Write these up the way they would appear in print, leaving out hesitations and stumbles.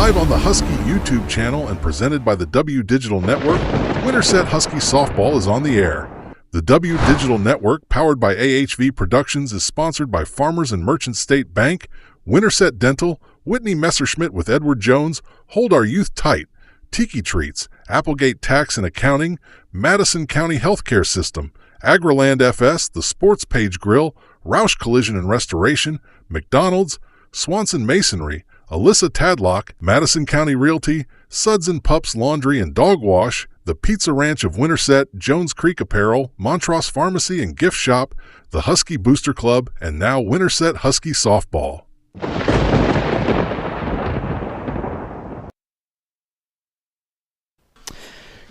Live on the Husky YouTube channel and presented by the W Digital Network, Winterset Husky Softball is on the air. The W Digital Network, powered by AHV Productions, is sponsored by Farmers and Merchant State Bank, Winterset Dental, Whitney Messerschmitt with Edward Jones, Hold Our Youth Tight, Tiki Treats, Applegate Tax and Accounting, Madison County Healthcare System, Agriland FS, The Sports Page Grill, Roush Collision and Restoration, McDonald's, Swanson Masonry, Alyssa Tadlock, Madison County Realty, Suds and Pups Laundry and Dog Wash, the Pizza Ranch of Winterset, Jones Creek Apparel, Montross Pharmacy and Gift Shop, the Husky Booster Club, and now Winterset Husky Softball.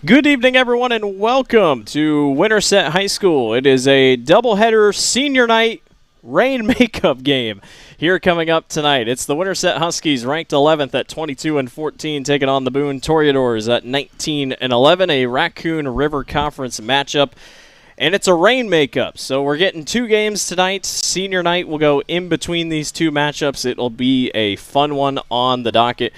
Good evening, everyone, and welcome to Winterset High School. It is a doubleheader senior night rain makeup game here coming up tonight. It's the Winterset Huskies, ranked 11th at 22-14, taking on the Boone Toreadors at 19-11, a Raccoon River Conference matchup. And it's a rain makeup, so we're getting two games tonight. Senior night will go in between these two matchups. It'll be a fun one on the docket.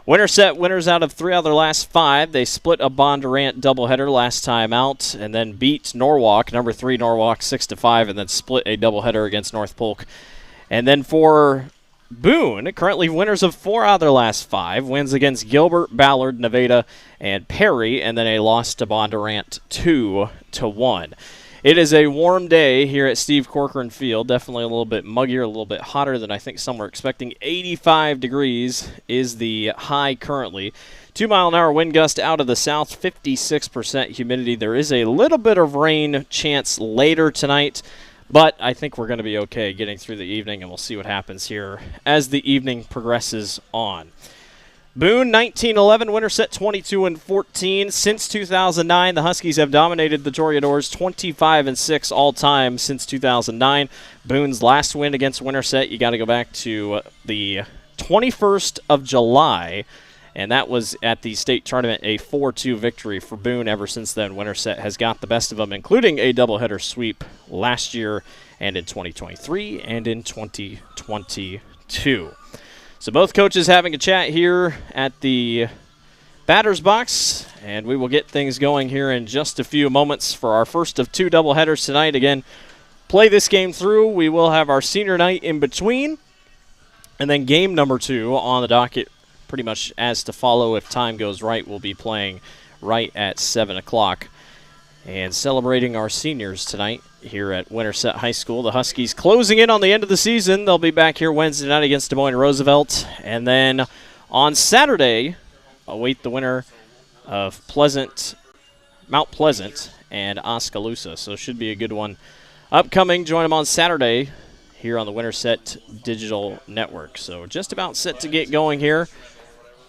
Winterset winners out of 3 out of their last 5. They split a Bondurant doubleheader last time out and then beat Norwalk, number 3 Norwalk, 6-5, and then split a doubleheader against North Polk. And then for Boone, currently winners of 4 out of their last 5, wins against Gilbert, Ballard, Nevada, and Perry, and then a loss to Bondurant 2-1. It is a warm day here at Steve Corcoran Field, definitely a little bit muggier, a little bit hotter than I think some were expecting. 85 degrees is the high currently. 2-mile-an-hour wind gust out of the south, 56% humidity. There is a little bit of rain chance later tonight, but I think we're going to be okay getting through the evening, and we'll see what happens here as the evening progresses on. Boone, 19-11, Winterset 22-14. Since 2009, the Huskies have dominated the Toreadors 25-6 all-time since 2009. Boone's last win against Winterset, you got to go back to the 21st of July, and that was at the state tournament, a 4-2 victory for Boone. Ever since then, Winterset has got the best of them, including a doubleheader sweep last year and in 2023 and in 2022. So both coaches having a chat here at the batter's box, and we will get things going here in just a few moments for our first of 2 doubleheaders tonight. Again, play this game through. We will have our senior night in between, and then game number 2 on the docket pretty much as to follow. If time goes right, we'll be playing right at 7 o'clock. And celebrating our seniors tonight here at Winterset High School. The Huskies closing in on the end of the season. They'll be back here Wednesday night against Des Moines Roosevelt. And then on Saturday, await the winner of Mount Pleasant and Oskaloosa. So it should be a good one upcoming. Join them on Saturday here on the Winterset Digital Network. So just about set to get going here.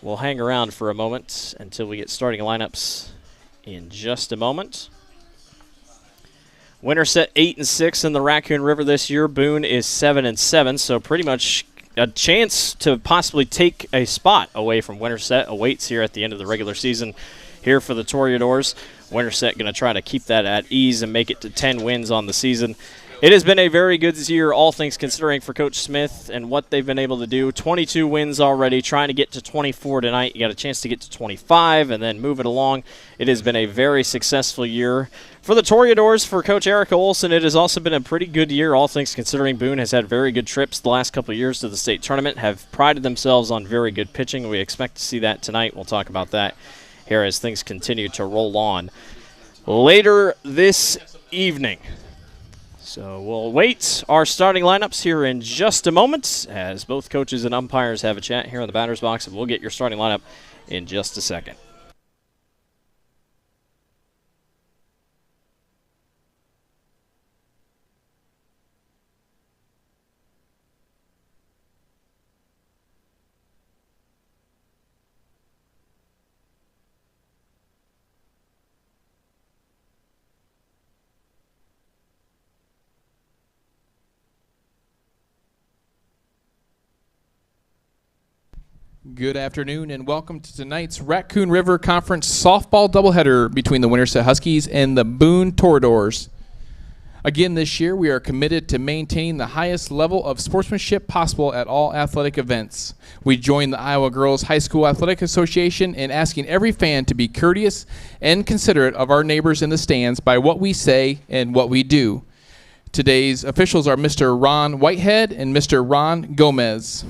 We'll hang around for a moment until we get starting lineups in just a moment. Winterset 8-6 in the Raccoon River this year. Boone is 7-7, so pretty much a chance to possibly take a spot away from Winterset awaits here at the end of the regular season here for the Toreadors. Winterset going to try to keep that at ease and make it to 10 wins on the season. It has been a very good year, all things considering, for Coach Smith and what they've been able to do. 22 wins already, trying to get to 24 tonight. You got a chance to get to 25 and then move it along. It has been a very successful year for the Toreadors, for Coach Erica Olson. It has also been a pretty good year, all things considering. Boone has had very good trips the last couple of years to the state tournament, have prided themselves on very good pitching. We expect to see that tonight. We'll talk about that here as things continue to roll on later this evening. So we'll wait our starting lineups here in just a moment as both coaches and umpires have a chat here in the batter's box, and we'll get your starting lineup in just a second. Good afternoon and welcome to tonight's Raccoon River Conference softball doubleheader between the Winterset Huskies and the Boone Toreadors. Again, this year, we are committed to maintaining the highest level of sportsmanship possible at all athletic events. We join the Iowa Girls High School Athletic Association in asking every fan to be courteous and considerate of our neighbors in the stands by what we say and what we do. Today's officials are Mr. Ron Whitehead and Mr. Ron Gomez.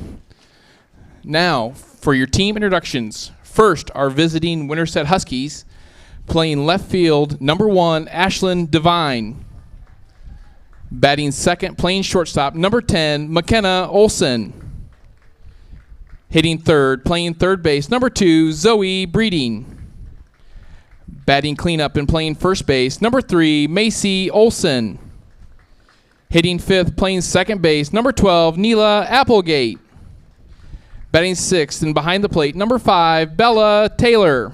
Now, for your team introductions. First, our visiting Winterset Huskies, playing left field, number 1, Ashlyn Devine. Batting second, playing shortstop, number 10, McKenna Olson. Hitting third, playing third base, number 2, Zoe Breeding. Batting cleanup and playing first base, number 3, Macy Olson. Hitting fifth, playing second base, number 12, Neela Applegate. Batting sixth and behind the plate, number 5, Bella Taylor.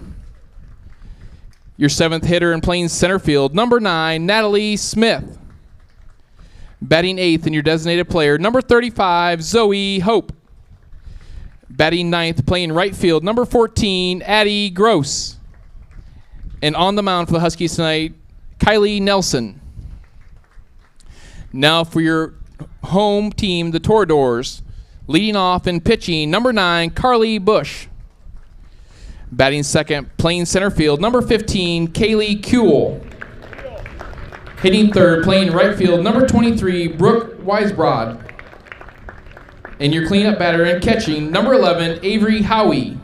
Your seventh hitter and playing center field, number 9, Natalie Smith. Batting eighth and your designated player, number 35, Zoe Hope. Batting ninth, playing right field, number 14, Addie Gross. And on the mound for the Huskies tonight, Kylie Nelson. Now for your home team, the Toradors. Leading off and pitching, number 9, Carly Bush. Batting second, playing center field, number 15, Kaylee Kuehl. Hitting third, playing right field, number 23, Brooke Weisbrod. And your cleanup batter and catching, number 11, Avery Howie.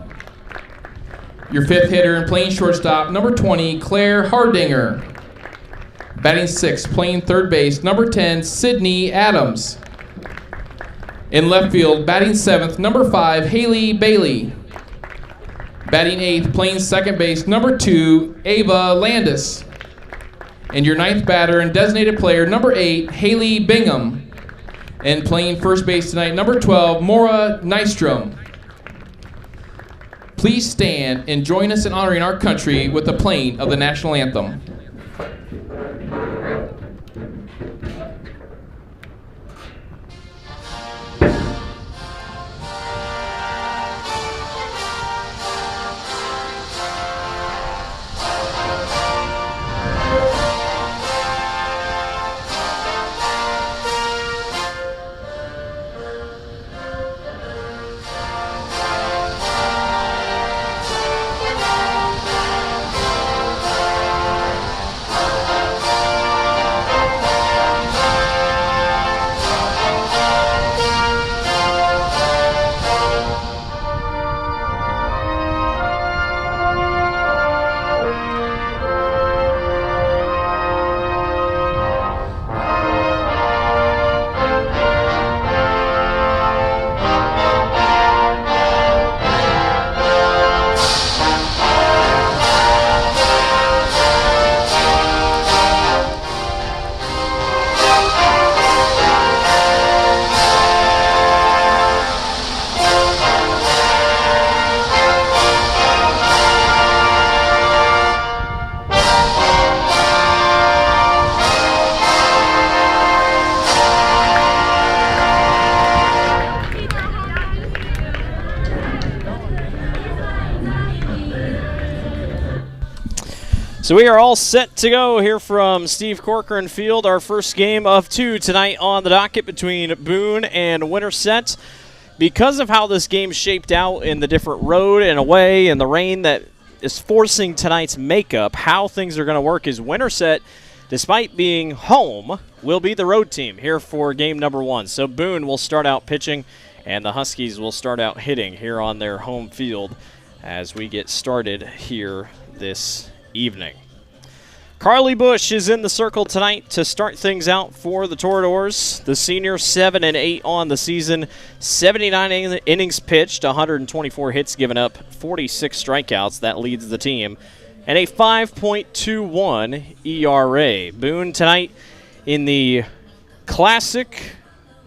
Your fifth hitter and playing shortstop, number 20, Claire Hardinger. Batting sixth, playing third base, number 10, Sydney Adams. In left field, batting seventh, number 5, Haley Bailey. Batting eighth, playing second base, number 2, Ava Landis. And your ninth batter and designated player, number 8, Haley Bingham. And playing first base tonight, number 12, Maura Nystrom. Please stand and join us in honoring our country with the playing of the national anthem. So we are all set to go here from Steve Corcoran Field. Our first game of 2 tonight on the docket between Boone and Winterset. Because of how this game shaped out in the different road and away and the rain that is forcing tonight's makeup, how things are going to work is Winterset, despite being home, will be the road team here for game number 1. So Boone will start out pitching and the Huskies will start out hitting here on their home field as we get started here this evening. Carly Bush is in the circle tonight to start things out for the Toradors. The senior, 7-8 on the season, 79 innings pitched, 124 hits given up, 46 strikeouts. That leads the team, and a 5.21 ERA. Boone tonight in the classic,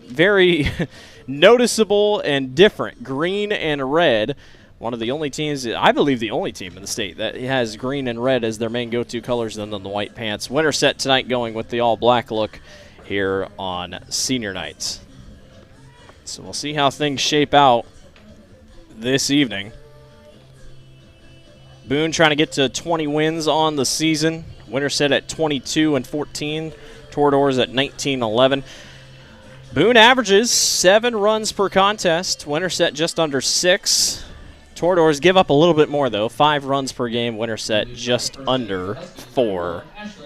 very noticeable and different green and red. One of the only teams, I believe the only team in the state that has green and red as their main go-to colors than the white pants. Winterset tonight going with the all-black look here on senior night. So we'll see how things shape out this evening. Boone trying to get to 20 wins on the season. Winterset at 22-14, Toradors at 19-11. Boone averages 7 runs per contest. Winterset just under 6. Toradors give up a little bit more, though. 5 runs per game. Winterset just under 4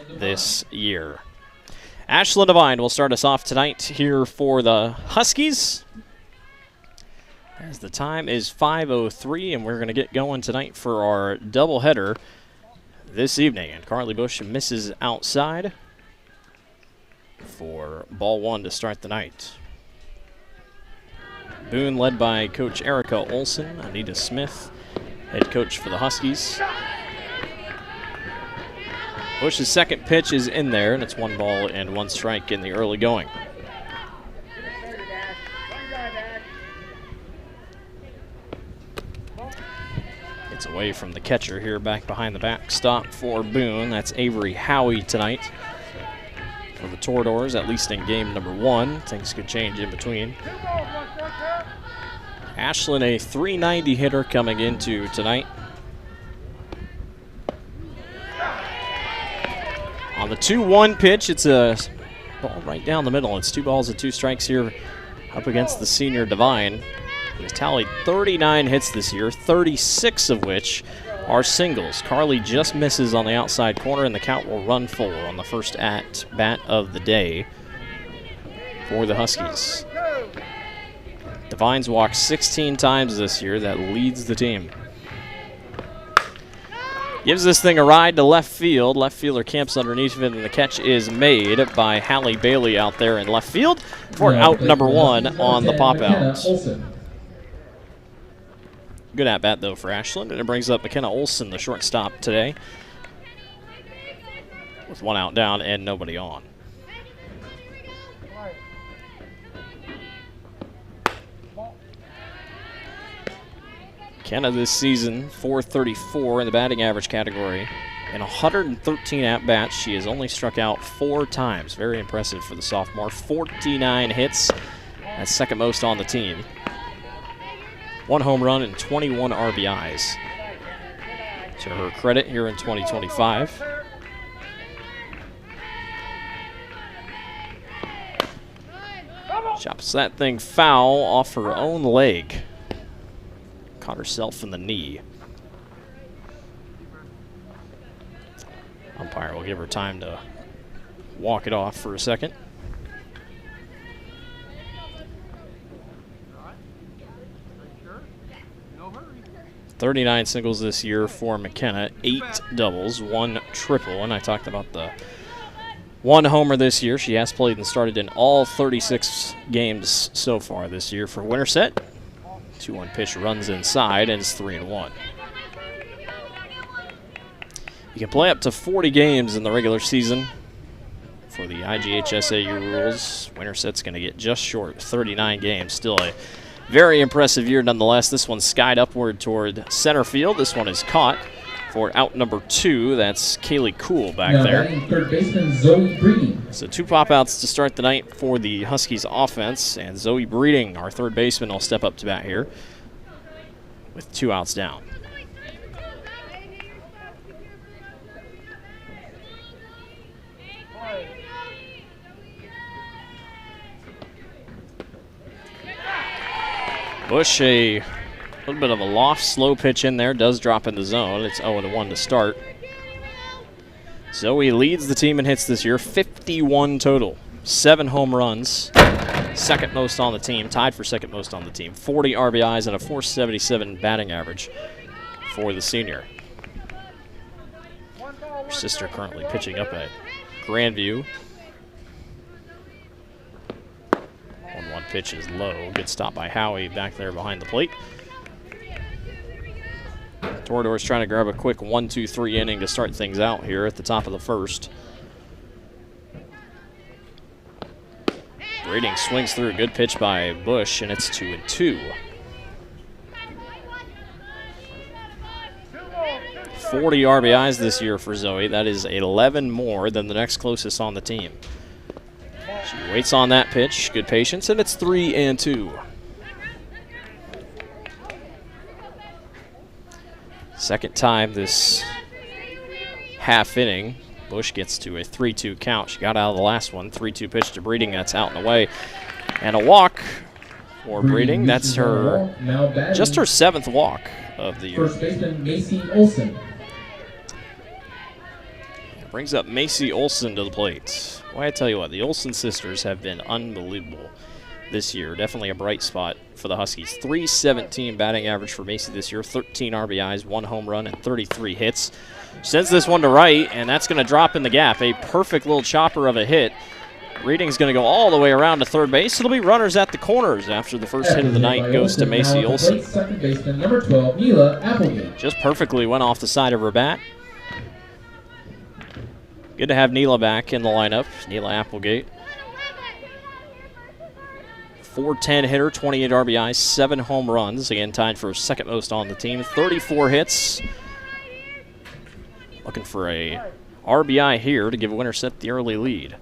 this year. Ashlyn Devine will start us off tonight here for the Huskies. As the time is 5:03, and we're going to get going tonight for our doubleheader this evening. And Carly Bush misses outside for ball 1 to start the night. Boone led by Coach Erica Olson, Anita Smith, head coach for the Huskies. Bush's second pitch is in there, and it's 1 ball and 1 strike in the early going. It's away from the catcher here, back behind the backstop for Boone. That's Avery Howie tonight for the Toradors, at least in game number 1. Things could change in between. Ashlyn, a .390 hitter coming into tonight. On the 2-1 pitch, it's a ball right down the middle. It's 2 balls and 2 strikes here up against the senior Devine. He's tallied 39 hits this year, 36 of which are singles. Carly just misses on the outside corner, and the count will run full on the first at-bat of the day for the Huskies. Devine's walked 16 times this year. That leads the team. Gives this thing a ride to left field. Left fielder camps underneath of it, and the catch is made by Hallie Bailey out there in left field for out number 1 on the pop-out. Good at-bat, though, for Ashlyn, and it brings up McKenna Olson, the shortstop today, with 1 out down and nobody on. McKenna this season, .434 in the batting average category. In 113 at-bats, she has only struck out 4 times. Very impressive for the sophomore. 49 hits. That's second most on the team. 1 home run and 21 RBIs. To her credit here in 2025. Chops that thing foul off her own leg. Caught herself in the knee. Umpire will give her time to walk it off for a second. 39 singles this year for McKenna, 8 doubles, 1 triple, and I talked about the 1 homer this year. She has played and started in all 36 games so far this year for Winterset. 2-1 pitch runs inside, and it's 3-1. You can play up to 40 games in the regular season. For the IGHSAU rules, Winterset's going to get just short of 39 games. Still a very impressive year nonetheless. This one's skied upward toward center field. This one is caught for out number 2. That's Kaylee Cool back there. Third baseman Zoe Breeding. So 2 pop-outs to start the night for the Huskies offense. And Zoe Breeding, our third baseman, will step up to bat here with 2 outs down. Bush, a little bit of a loft, slow pitch in there, does drop in the zone. It's 0-1 to start. Zoe leads the team in hits this year, 51 total, 7 home runs, second most on the team, tied for second most on the team, 40 RBIs and a .477 batting average for the senior. Her sister currently pitching up at Grandview. 1-1 pitch is low. Good stop by Howie back there behind the plate. Toradors trying to grab a quick 1-2-3 inning to start things out here at the top of the first. Breeding swings through a good pitch by Bush, and it's 2-2. 40 RBIs this year for Zoe. That is 11 more than the next closest on the team. She waits on that pitch, good patience, and it's 3-2. Second time this half inning Bush gets to a 3-2 count. She got out of the last one. 3-2 pitch to Breeding. That's out and away. And a walk for Breeding. That's her, just her 7th walk of the year. First baseman Macy Olson. Brings up Macy Olson to the plate. Well, I tell you what, the Olson sisters have been unbelievable this year. Definitely a bright spot for the Huskies. .317 batting average for Macy this year. 13 RBIs, 1 home run, and 33 hits. Sends this one to right, and that's going to drop in the gap. A perfect little chopper of a hit. Breeding's going to go all the way around to third base. It'll be runners at the corners after the first hit of the night goes to Macy Olson. Second baseman number 12, Neela Applegate. Just perfectly went off the side of her bat. Good to have Neela back in the lineup. Neela Applegate. .410 hitter, 28 RBIs, 7 home runs. Again, tied for second most on the team. 34 hits. Looking for a RBI here to give Winterset the early lead.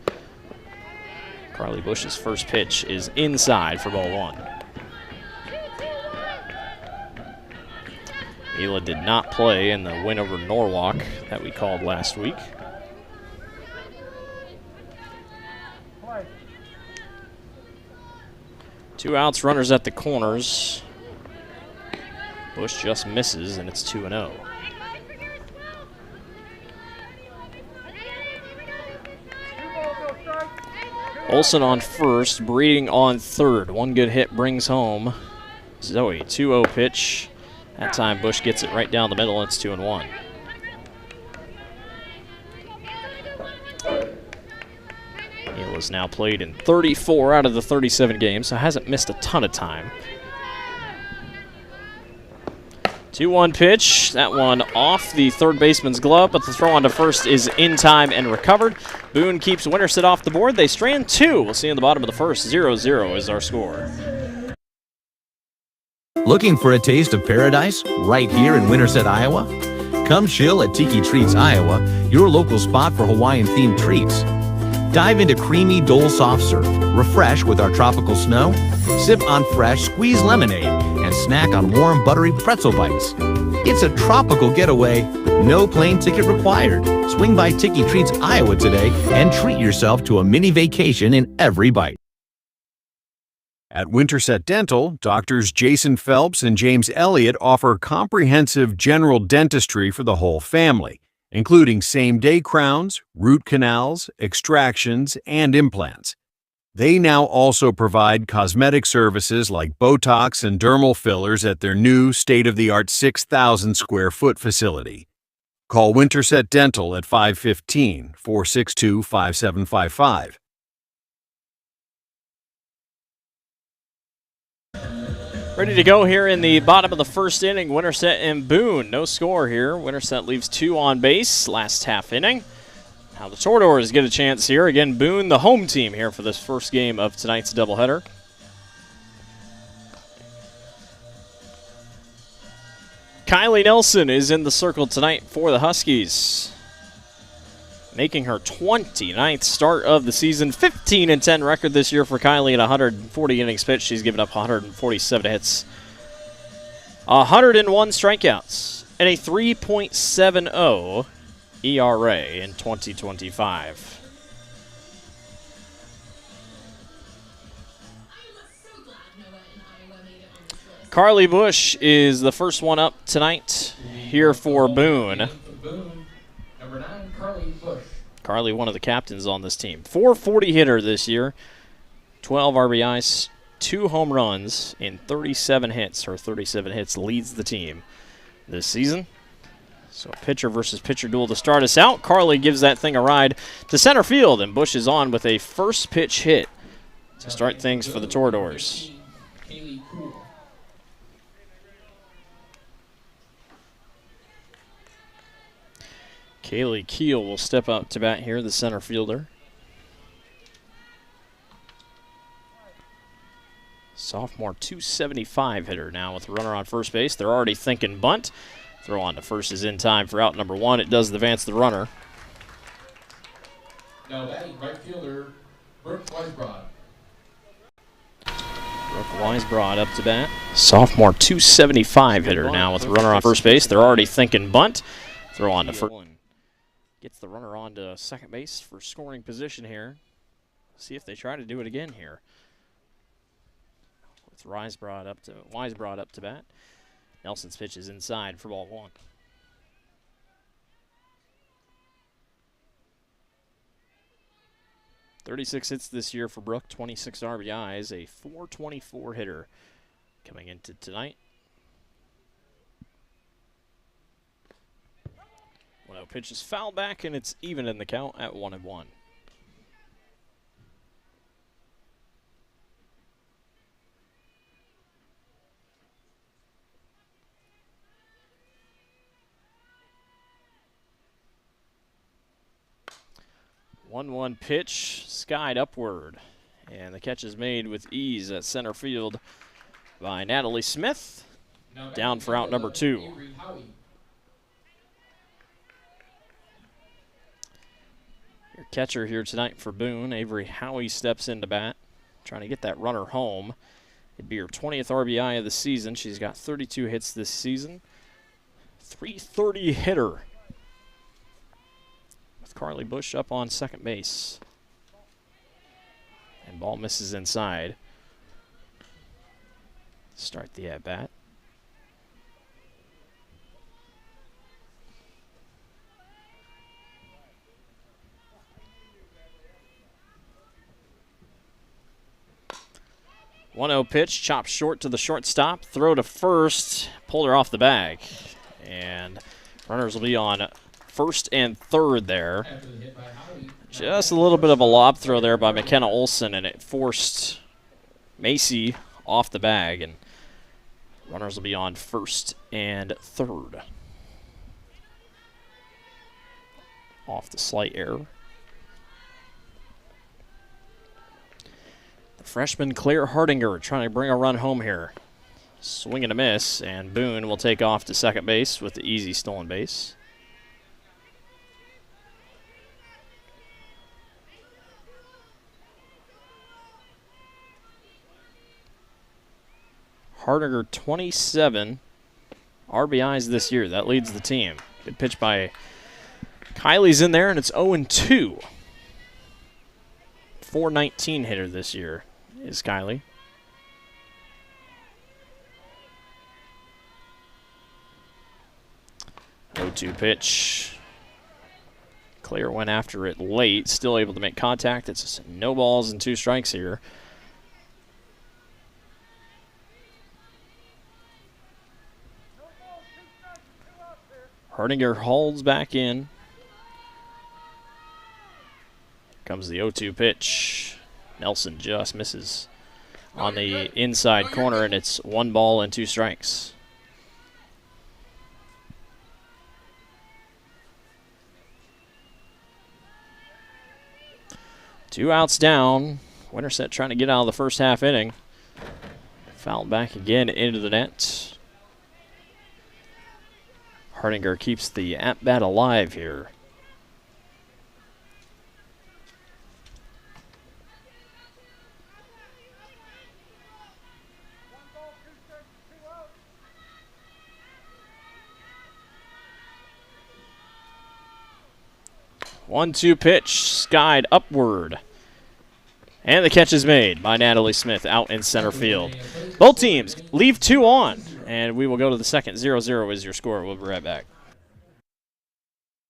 Carly Bush's first pitch is inside for ball 1. Neela did not play in the win over Norwalk that we called last week. Two outs, runners at the corners. Bush just misses, and it's 2-0. Olson on first, Breeding on third. One good hit brings home Zoe. 2-0 pitch. That time Bush gets it right down the middle, and it's 2-1. Neela's now played in 34 out of the 37 games, so hasn't missed a ton of time. 2-1 pitch. That one off the third baseman's glove, but the throw on to first is in time and recovered. Boone keeps Winterset off the board. They strand 2. We'll see in the bottom of the first. 0-0 is our score. Looking for a taste of paradise right here in Winterset, Iowa? Come chill at Tiki Treats, Iowa, your local spot for Hawaiian-themed treats. Dive into creamy Dole soft serve, refresh with our tropical snow, sip on fresh squeezed lemonade, and snack on warm buttery pretzel bites. It's a tropical getaway, no plane ticket required. Swing by Tiki Treats, Iowa today and treat yourself to a mini vacation in every bite. At Winterset Dental, doctors Jason Phelps and James Elliott offer comprehensive general dentistry for the whole family, including same-day crowns, root canals, extractions, and implants. They now also provide cosmetic services like Botox and dermal fillers at their new state-of-the-art 6,000-square-foot facility. Call Winterset Dental at 515-462-5755. Ready to go here in the bottom of the first inning. Winterset and Boone. No score here. Winterset leaves 2 on base last half inning. Now the Toradors get a chance here. Again, Boone, the home team here for this first game of tonight's doubleheader. Kylie Nelson is in the circle tonight for the Huskies, making her 29th start of the season. 15-10 record this year for Kylie at 140 innings pitched. She's given up 147 hits, 101 strikeouts, and a 3.70 ERA in 2025. Carly Bush is the first one up tonight here for Boone. Number 9, Carly Bush. Carly, one of the captains on this team. .440 hitter this year, 12 RBIs, 2 home runs in 37 hits. Her 37 hits leads the team this season. So a pitcher versus pitcher duel to start us out. Carly gives that thing a ride to center field, and Bush is on with a first pitch hit to start things for the Toradors. Kaylee Keel will step up to bat here, the center fielder. Sophomore .275 hitter now with a runner on first base. They're already thinking bunt. Throw on to first is in time for out number 1. It does advance the runner. Now batting right fielder, Brooke Weisbrod. Brooke Weisbrod up to bat. Sophomore .275 hitter now with a runner on first base. They're already thinking bunt. Throw on to first. Gets the runner on to second base for scoring position here. See if they try to do it again here. With Wise brought up to bat. Nelson's pitch is inside for ball 1. .36 hits this year for Brook, 26 RBIs, a .424 hitter coming into tonight. 1-0 pitch is fouled back, and it's even in the count at 1-1. One pitch, skied upward, and the catch is made with ease at center field by Natalie Smith. Down for out number 2. Your catcher here tonight for Boone, Avery Howie, steps into bat, trying to get that runner home. It'd be her 20th RBI of the season. She's got 32 hits this season. .330 hitter. With Carly Bush up on second base. And ball misses inside. Start the at-bat. .1-0 pitch, chopped short to the shortstop, throw to first, pulled her off the bag. And runners will be on first and third there. Just a little bit of a lob throw there by McKenna Olson, and it forced Macy off the bag. And runners will be on first and third. Off the slight error. Freshman Claire Hardinger trying to bring a run home here. Swing and a miss, and Boone will take off to second base with the easy stolen base. Hardinger 27 RBIs this year. That leads the team. Good pitch by Kylie's in there, and it's 0-2. .419 hitter this year is Kylie. .02 pitch. Claire went after it late, still able to make contact. It's no balls and 2 strikes here. Hardinger holds back in. Comes the 0-2 pitch. Nelson just misses on the inside corner, and it's 1 ball and 2 strikes. Two outs down. Winterset trying to get out of the first half inning. Fouled back again into the net. Hardinger keeps the at-bat alive here. .1-2 pitch, skied upward. And the catch is made by Natalie Smith out in center field. Both teams leave 2 on, and we will go to the second. 0-0 is your score. We'll be right back.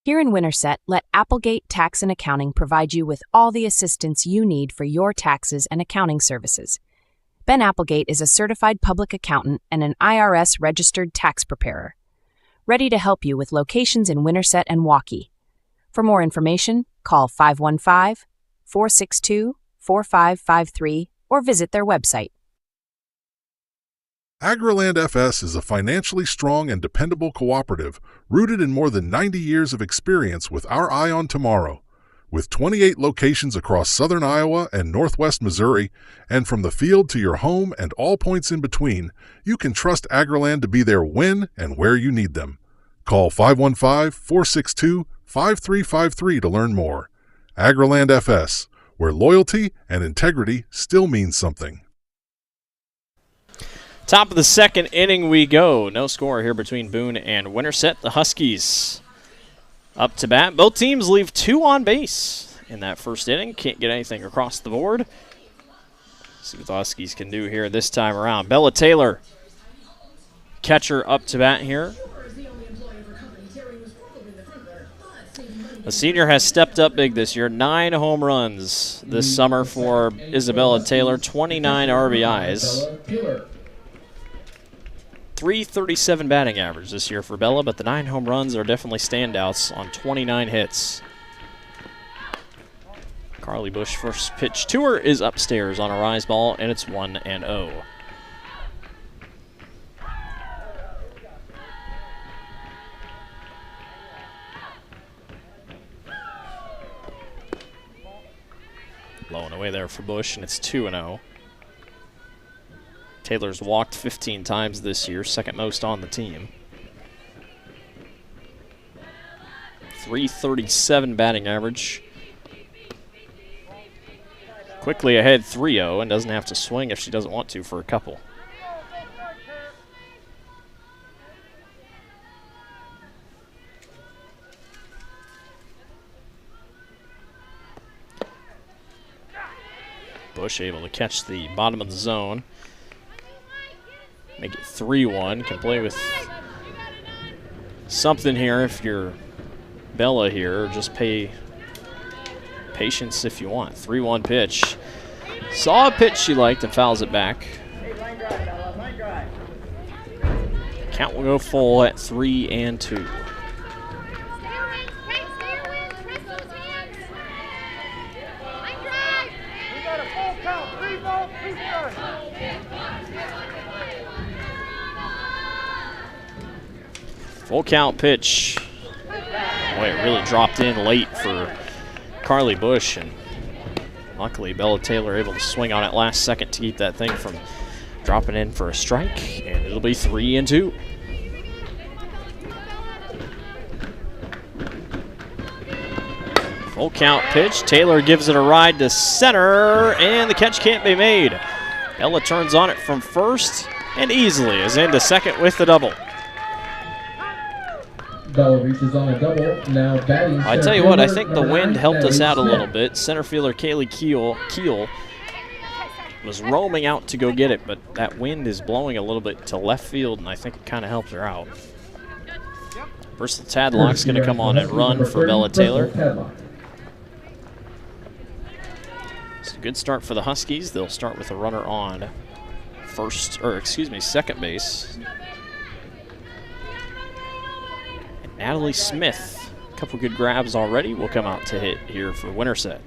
Here in Winterset, let Applegate Tax and Accounting provide you with all the assistance you need for your taxes and accounting services. Ben Applegate is a certified public accountant and an IRS-registered tax preparer, ready to help you with locations in Winterset and Waukee. For more information, call 515-462-4553 or visit their website. AgriLand FS is a financially strong and dependable cooperative rooted in more than 90 years of experience with our eye on tomorrow. With 28 locations across southern Iowa and northwest Missouri, and from the field to your home and all points in between, you can trust AgriLand to be there when and where you need them. Call 515-462-5353 to learn more. AgriLand FS, where loyalty and integrity still mean something. Top of the second inning we go. No score here between Boone and Winterset. The Huskies up to bat. Both teams leave 2 on base in that first inning. Can't get anything across the board. See what the Huskies can do here this time around. Bella Taylor, catcher, up to bat here. The senior has stepped up big this year. 9 home runs this summer for Isabella Taylor, 29 RBIs. 337 batting average this year for Bella, but the 9 home runs are definitely standouts on 29 hits. Carly Bush first pitch to her is upstairs on a rise ball, and it's 1-0. Low and away there for Bush, and it's 2-0. Taylor's walked 15 times this year, second most on the team. 337 batting average. Quickly ahead 3-0 and doesn't have to swing if she doesn't want to for a couple. Bush able to catch the bottom of the zone. Make it 3-1. Can play with something here if you're Bella here. Or just pay patience if you want. 3-1 pitch. Saw a pitch she liked and fouls it back. Count will go full at 3-2. Full count pitch. Boy, it really dropped in late for Carly Bush, and luckily Bella Taylor able to swing on it last second to keep that thing from dropping in for a strike, and it'll be 3-2. Full count pitch. Taylor gives it a ride to center, and the catch can't be made. Bella turns on it from first and easily is into second with the double. Bella reaches on a double, now batting. I tell you what, I think the wind helped us out a little bit. Center fielder Kaylee Keel was roaming out to go get it, but that wind is blowing a little bit to left field, and I think it kind of helped her out. Bristol Tadlock's going to come on and run for Bella Taylor. It's a good start for the Huskies. They'll start with a runner on second base. Natalie Smith, a couple good grabs already, will come out to hit here for Winterset.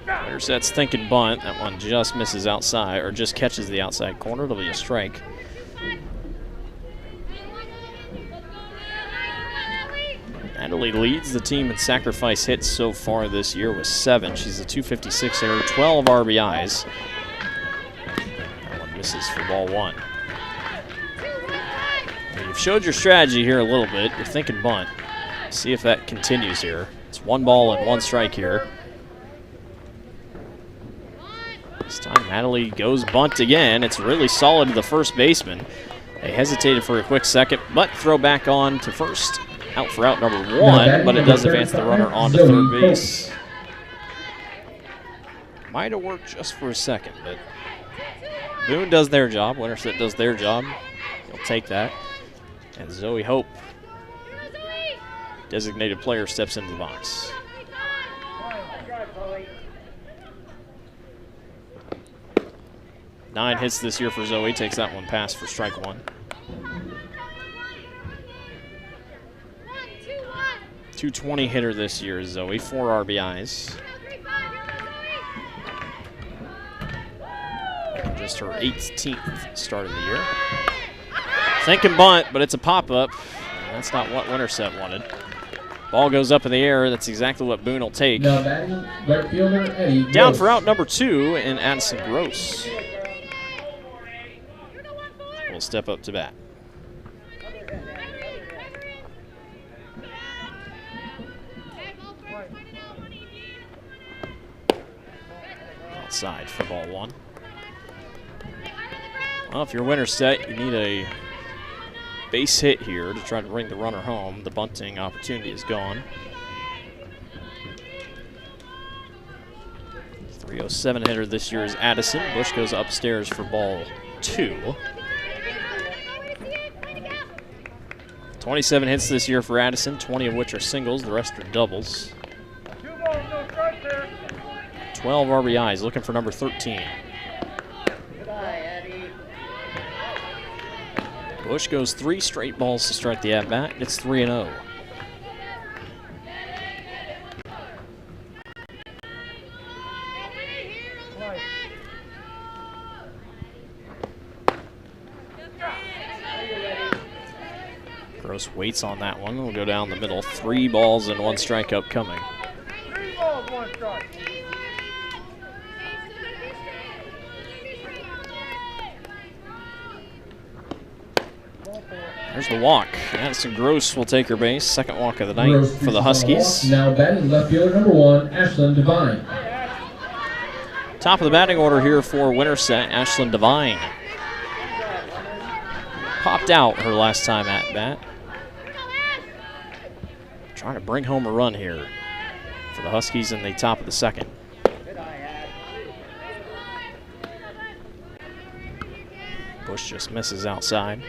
Winterset's thinking bunt. That one just misses outside, or just catches the outside corner. It'll be a strike. Natalie leads the team in sacrifice hits so far this year with 7. She's a .256 hitter, 12 RBIs. That one misses for ball 1. You've showed your strategy here a little bit. You're thinking bunt. See if that continues here. It's 1 ball and 1 strike here. This time Natalie goes bunt again. It's really solid to the first baseman. They hesitated for a quick second, but throw back on to first. Out for out number 1, but it does advance the runner on to third base. Might have worked just for a second, but Boone does their job. Winterset does their job. He'll take that. And Zoe Hope, designated player, steps into the box. Nine hits this year for Zoe. Takes that one past for strike 1. 220 hitter this year is Zoe, 4 RBIs. Just her 18th start of the year. Thinking bunt, but it's a pop-up. That's not what Winterset wanted. Ball goes up in the air. That's exactly what Boone will take. Down for out number 2 in Addison Gross. Will step up to bat. outside for ball one. Well, if you're Winterset, you need a base hit here to try to bring the runner home. The bunting opportunity is gone. 307 hitter this year is Addison. Bush goes upstairs for ball 2. 27 hits this year for Addison, 20 of which are singles, the rest are doubles. 12 RBIs, looking for number 13. Bush goes 3 straight balls to start the at-bat, gets 3-0. Gross waits on that one. We'll go down the middle. 3 balls and 1 strikeout coming. 3 balls, 1 strike. There's the walk. Addison Gross will take her base. Second walk of the night for the Huskies. Now batting left fielder number 1, Ashlyn Devine. Top of the batting order here for Winterset, Ashlyn Devine. Popped out her last time at bat. Trying to bring home a run here for the Huskies in the top of the second. Bush just misses outside.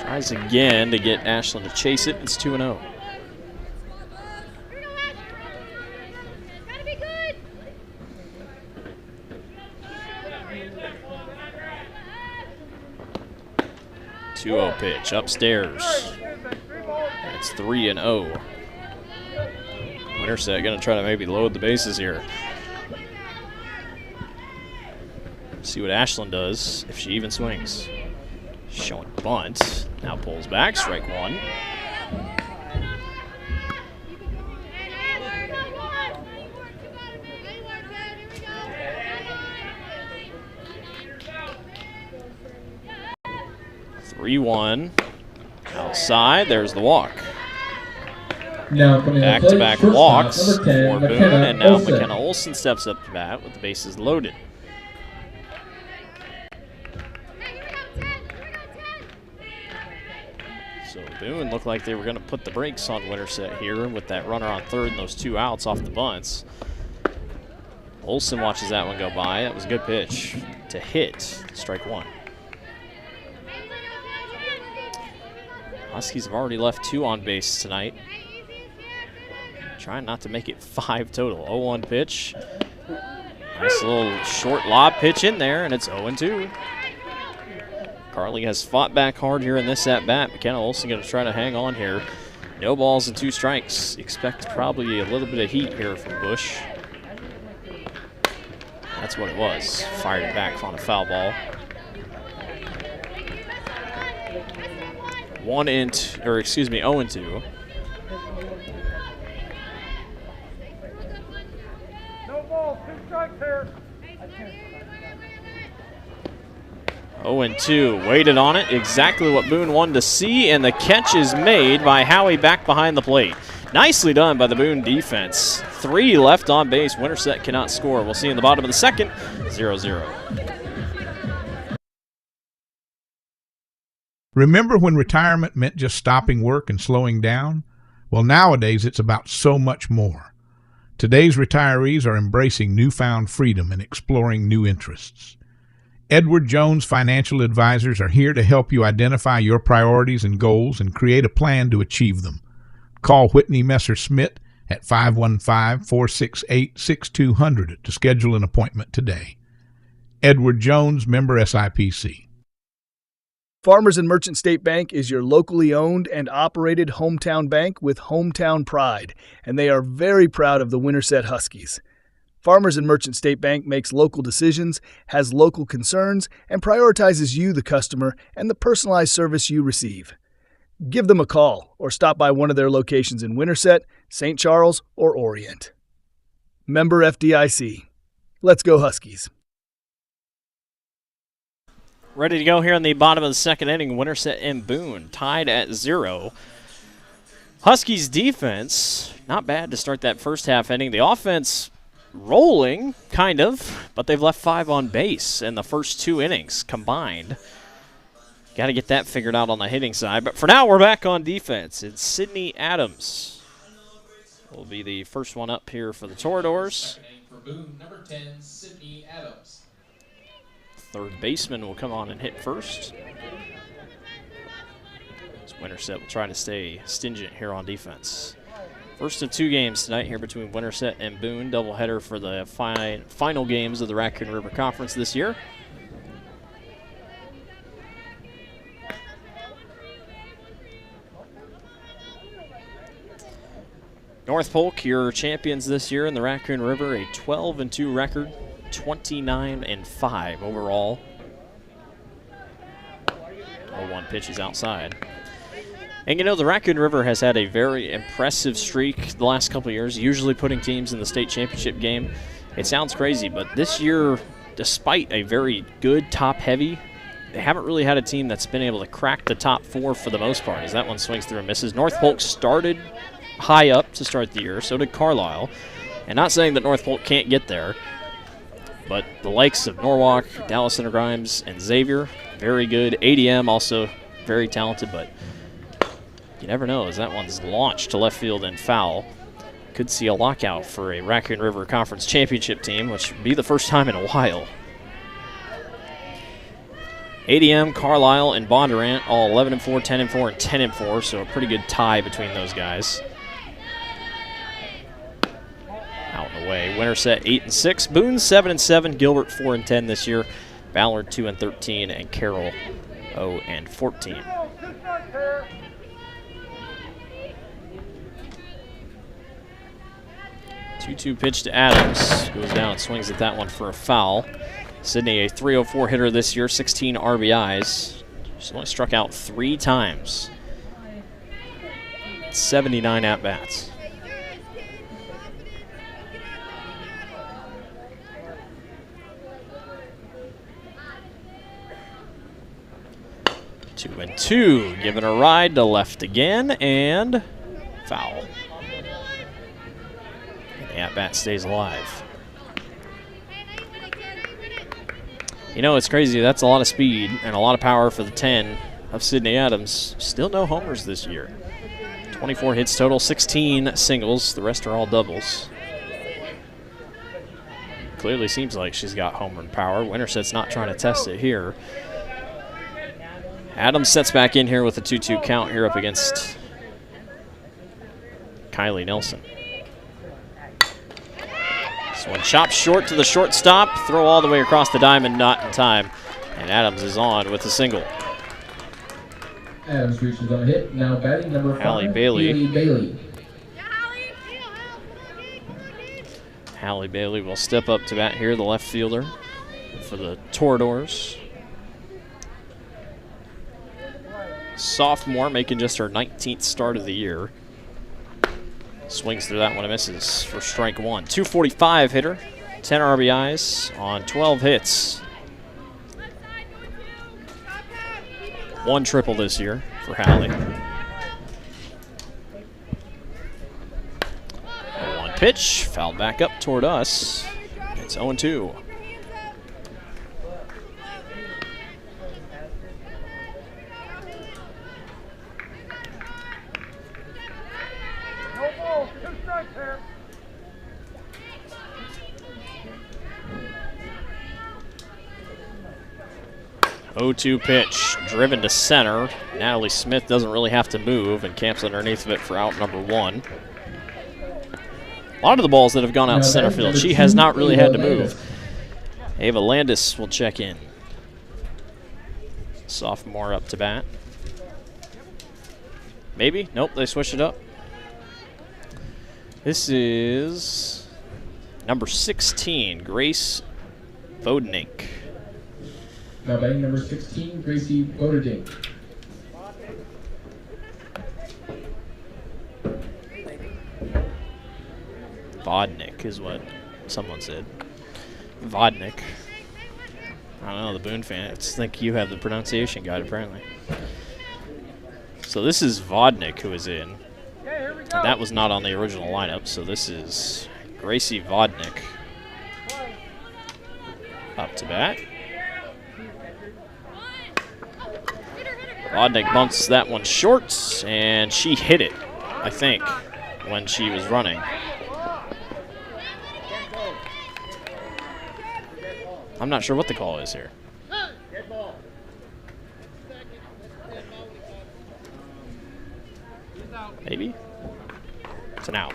Tries again to get Ashlyn to chase it. It's 2-0. Pitch upstairs. It's 3-0. Winterset going to try to maybe load the bases here. See what Ashlyn does if she even swings. Showing bunt. Now pulls back. Strike 1. Outside, there's the walk. Now back-to-back walks for 10, Boone, and now McKenna Olsen steps up to bat with the bases loaded. So Boone looked like they were going to put the brakes on Winterset here with that runner on third and those 2 outs off the bunts. Olsen watches that one go by. That was a good pitch to hit. Strike 1. Huskies have already left 2 on base tonight. Trying not to make it 5 total. 0-1 pitch. Nice little short lob pitch in there, and it's 0-2. Carly has fought back hard here in this at-bat. McKenna Olsen going to try to hang on here. No balls and 2 strikes. Expect probably a little bit of heat here from Bush. That's what it was. Fired it back on a foul ball. 0-2. No balls, 2 strikes here. 0-2. Waited on it. Exactly what Boone wanted to see, and the catch is made by Howie back behind the plate. Nicely done by the Boone defense. 3 left on base. Winterset cannot score. We'll see in the bottom of the second. 0-0. Remember when retirement meant just stopping work and slowing down? Well, nowadays it's about so much more. Today's retirees are embracing newfound freedom and exploring new interests. Edward Jones Financial Advisors are here to help you identify your priorities and goals and create a plan to achieve them. Call Whitney Messer-Smith at 515-468-6200 to schedule an appointment today. Edward Jones, member SIPC. Farmers and Merchant State Bank is your locally owned and operated hometown bank with hometown pride, and they are very proud of the Winterset Huskies. Farmers and Merchant State Bank makes local decisions, has local concerns, and prioritizes you, the customer, and the personalized service you receive. Give them a call or stop by one of their locations in Winterset, St. Charles, or Orient. Member FDIC. Let's go Huskies. ready to go here in the bottom of the second inning. Winterset and Boone tied at 0. Huskies defense, not bad to start that first half inning. The offense rolling, kind of, but they've left 5 on base in the first 2 innings combined. Got to get that figured out on the hitting side. But for now, we're back on defense. It's Sydney Adams will be the first one up here for the Toradors. For Boone, number 10, Sydney Adams. Third baseman will come on and hit first. Winterset will try to stay stingent here on defense. First of 2 games tonight here between Winterset and Boone. Doubleheader for the final games of the Raccoon River Conference this year. North Polk, your champions this year in the Raccoon River, a 12-2 record, 29-5 overall. 0-1 pitch is outside. And you know, the Raccoon River has had a very impressive streak the last couple of years, usually putting teams in the state championship game. It sounds crazy, but this year, despite a very good top-heavy, they haven't really had a team that's been able to crack the top 4 for the most part, as that one swings through and misses. North Polk started high up to start the year, so did Carlisle. And not saying that North Polk can't get there, but the likes of Norwalk, Dallas Center Grimes, and Xavier, very good. ADM also very talented, but you never know as that one's launched to left field and foul. Could see a lockout for a Raccoon River Conference Championship team, which would be the first time in a while. ADM, Carlisle, and Bondurant all 11-4, 10-4, and 10-4, so a pretty good tie between those guys. Out and away. Winterset 8-6, Boone 7-7, Gilbert 4-10 this year, Ballard 2-13, and Carroll 0-14. 2-2 pitch to Adams. Goes down and swings at that one for a foul. Sydney, a .304 hitter this year, 16 RBIs. She's only struck out 3 times. 79 at-bats. Two and two, giving a ride to left again, and foul. The at-bat stays alive. You know, it's crazy. That's a lot of speed and a lot of power for the 10 of Sydney Adams. Still no homers this year. 24 hits total, 16 singles. The rest are all doubles. Clearly seems like she's got home run power. Winterset's not trying to test it here. Adams sets back in here with a 2-2 count here up against Kylie Nelson. This one chopped short to the shortstop. Throw all the way across the diamond, not in time. And Adams is on with a single. Adams reaches on a hit. Now batting number 5, Hallie Bailey. Haley Bailey. Hallie Bailey will step up to bat here, the left fielder for the Toradors. Sophomore, making just her 19th start of the year. Swings through that one and misses for strike one. 245 hitter, 10 RBIs on 12 hits. 1 triple this year for Hallie. 1 pitch, fouled back up toward us. It's 0-2. No balls, 2 strikes here. 0-2 pitch, driven to center. Natalie Smith doesn't really have to move and camps underneath of it for out number 1. A lot of the balls that have gone out center field, she has not really had to move. Ava Landis will check in. Sophomore up to bat. Maybe? Nope, they switched it up. This is number 16, Grace Vodenink. Now batting number 16, Gracie Boderdink. Vodnik is what someone said. Vodnik. I don't know, the Boone fan. I just think you have the pronunciation guide, apparently. So this is Vodnik who is in. And that was not on the original lineup, so this is Gracie Vodnik up to bat. Vodnik bumps that one short, and she hit it, I think, when she was running. I'm not sure what the call is here. Maybe? It's an out.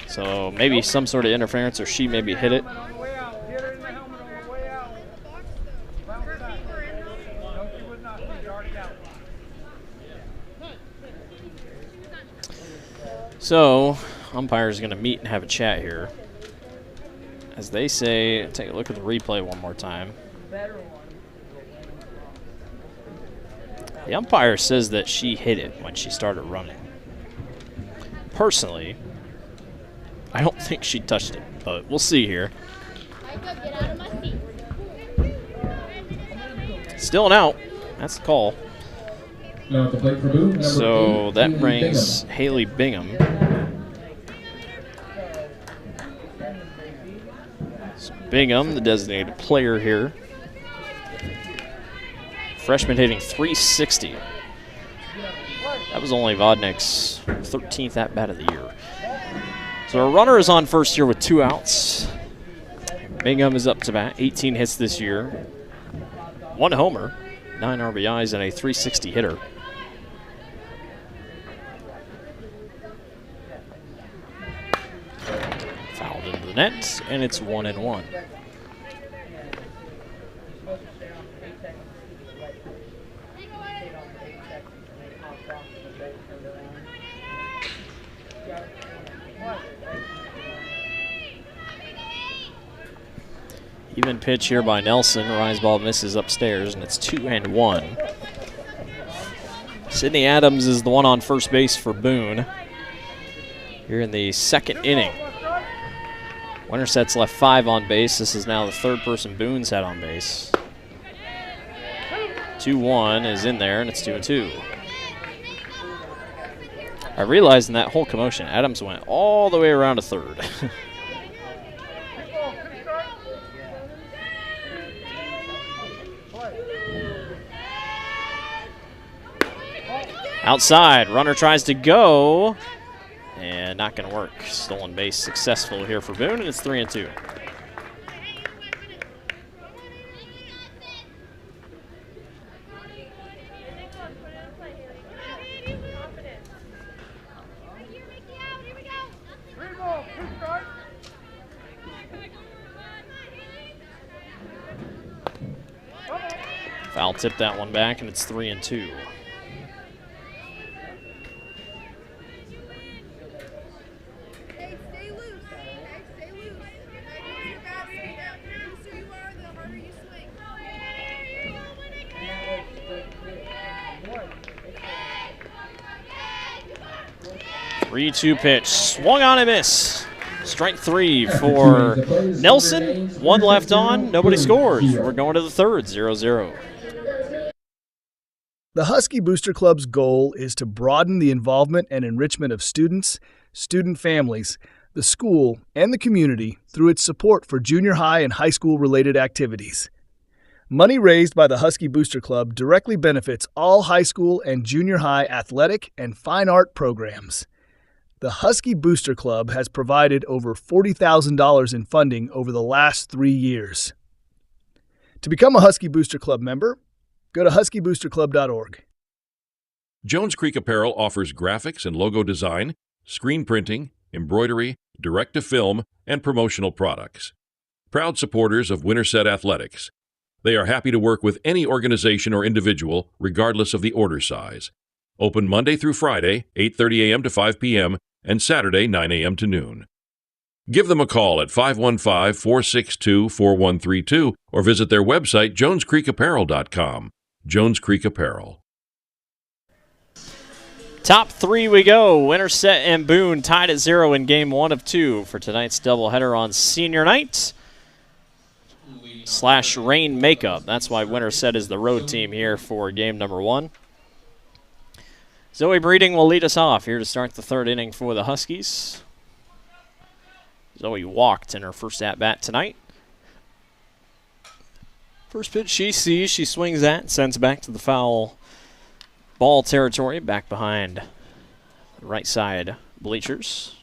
So maybe some sort of interference, or she maybe hit it. So, umpires are going to meet and have a chat here. As they say, take a look at the replay one more time. The umpire says that she hit it when she started running. Personally, I don't think she touched it, but we'll see here. Still an out. That's the call. Now at the plate for Boone, So 8, that Haley brings Bingham. Haley Bingham. So Bingham, the designated player here. Freshman hitting .360. That was only Vodnik's 13th at-bat of the year. So a runner is on first here with 2 outs. Bingham is up to bat, 18 hits this year. 1 homer, 9 RBIs, and a .360 hitter. Fouled into the net, and it's 1-1. Even pitch here by Nelson. Rise ball misses upstairs, and it's 2-1. Sydney Adams is the one on first base for Boone here in the 2nd inning. Winterset's left 5 on base. This is now the 3rd person Boone's had on base. 2-1 is in there, and it's 2-2. I realized in that whole commotion, Adams went all the way around to third. Outside, runner tries to go, and not going to work. Stolen base successful here for Boone, and it's 3-2. Foul tip that one back, and it's 3-2. Three-two pitch, swung on and miss. Strike 3 for Nelson. 1 left on, nobody scores. We're going to the 3rd, 0-0. The Husky Booster Club's goal is to broaden the involvement and enrichment of students, student families, the school, and the community through its support for junior high and high school-related activities. Money raised by the Husky Booster Club directly benefits all high school and junior high athletic and fine art programs. The Husky Booster Club has provided over $40,000 in funding over the last 3 years. To become a Husky Booster Club member, go to huskyboosterclub.org. Jones Creek Apparel offers graphics and logo design, screen printing, embroidery, direct-to-film, and promotional products. Proud supporters of Winterset Athletics. They are happy to work with any organization or individual, regardless of the order size. Open Monday through Friday, 8:30 a.m. to 5 p.m., and Saturday, 9 a.m. to noon. Give them a call at 515-462-4132 or visit their website, jonescreekapparel.com. Jones Creek Apparel. Top 3 we go. Winterset and Boone tied at 0 in game 1 of 2 for tonight's doubleheader on senior night. slash rain makeup. That's why Winterset is the road team here for game number 1. Zoe Breeding will lead us off here to start the 3rd inning for the Huskies. Zoe walked in her first at-bat tonight. First pitch she sees, she swings at, sends back to the foul ball territory, back behind the right side bleachers.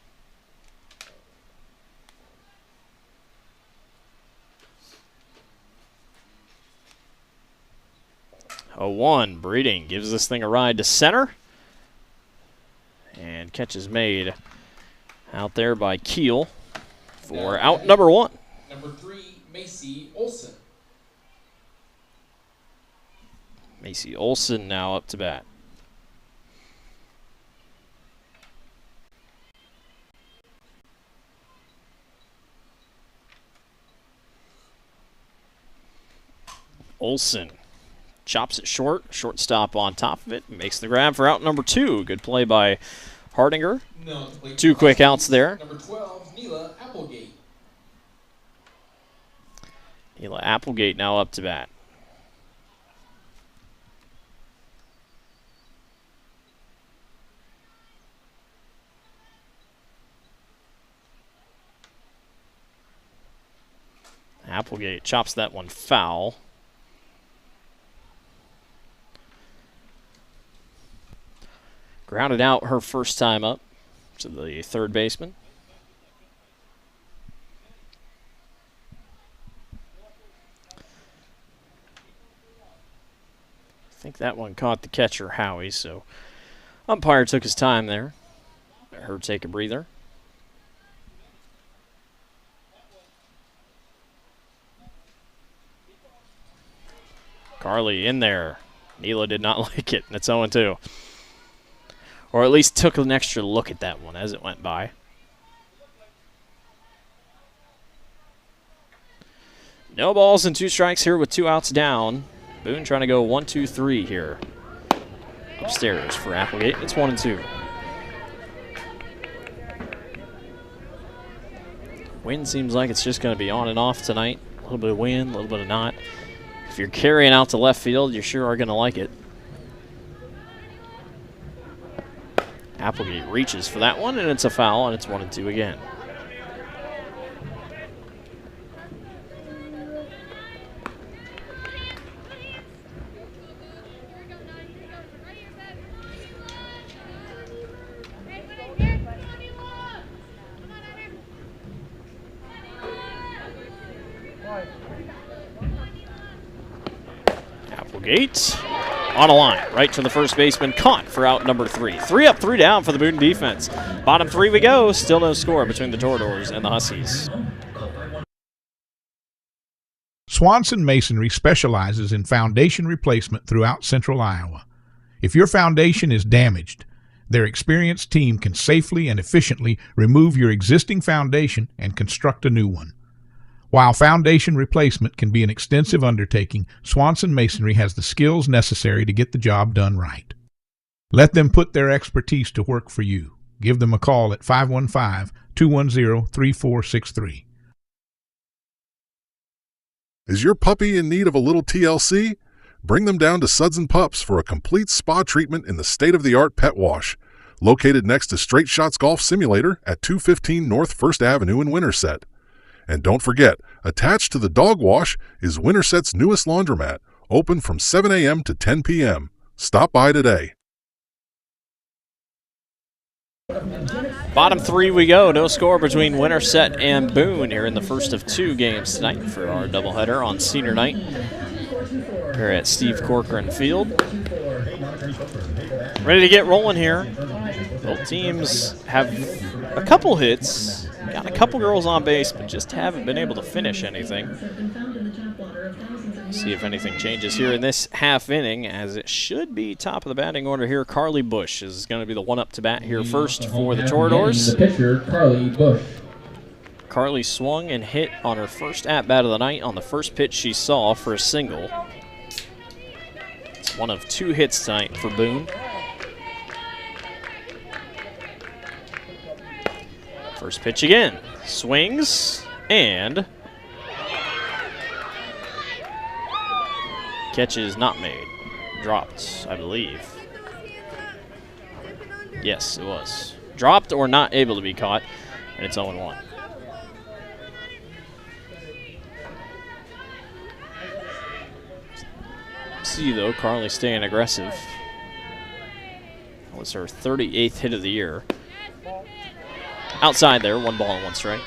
A 1, Breeding gives this thing a ride to center. And catch is made out there by Keel for out number 1. Number 3, Macy Olson. Macy Olson now up to bat. Olson chops it short. Shortstop on top of it. Makes the grab for out number 2. Good play by Hardinger. 2 quick outs there. Number 12, Neela Applegate. Neela Applegate now up to bat. Applegate chops that one foul. Grounded out her first time up to the 3rd baseman. I think that one caught the catcher, Howie, so umpire took his time there. Let her take a breather. Carly in there. Neela did not like it, and it's 0-2. Or at least took an extra look at that one as it went by. No balls and 2 strikes here with 2 outs down. Boone trying to go 1-2-3 here. Upstairs for Applegate. It's 1-2. Wind seems like it's just going to be on and off tonight. A little bit of wind, a little bit of not. If you're carrying out to left field, you sure are going to like it. Applegate reaches for that one, and it's a foul, and it's 1-2 again. Applegate on a line, right to the first baseman, caught for out number 3. 3 up, 3 down for the Boone defense. Bottom 3 we go, still no score between the Toradors and the Huskies. Swanson Masonry specializes in foundation replacement throughout central Iowa. If your foundation is damaged, their experienced team can safely and efficiently remove your existing foundation and construct a new one. While foundation replacement can be an extensive undertaking, Swanson Masonry has the skills necessary to get the job done right. Let them put their expertise to work for you. Give them a call at 515-210-3463. Is your puppy in need of a little TLC? Bring them down to Suds & Pups for a complete spa treatment in the state-of-the-art pet wash. Located next to Straight Shots Golf Simulator at 215 North 1st Avenue in Winterset. And don't forget, attached to the dog wash is Winterset's newest laundromat, open from 7 a.m. to 10 p.m. Stop by today. Bottom 3 we go. No score between Winterset and Boone here in the first of 2 games tonight for our doubleheader on senior night here at Steve Corcoran Field. Ready to get rolling here. Both teams have a couple hits. Got a couple girls on base, but just haven't been able to finish anything. See if anything changes here in this half inning, as it should be top of the batting order here. Carly Bush is going to be the one up to bat here first for the Toradors. The pitcher, Carly Bush. Carly swung and hit on her first at-bat of the night on the first pitch she saw for a single. It's one of 2 hits tonight for Boone. First pitch again. Swings and Catch is not made. Dropped, I believe. Yes, it was. Dropped or not able to be caught, and it's 0-1. See, though, Carly staying aggressive. That was her 38th hit of the year. Outside there, 1 ball and 1 strike.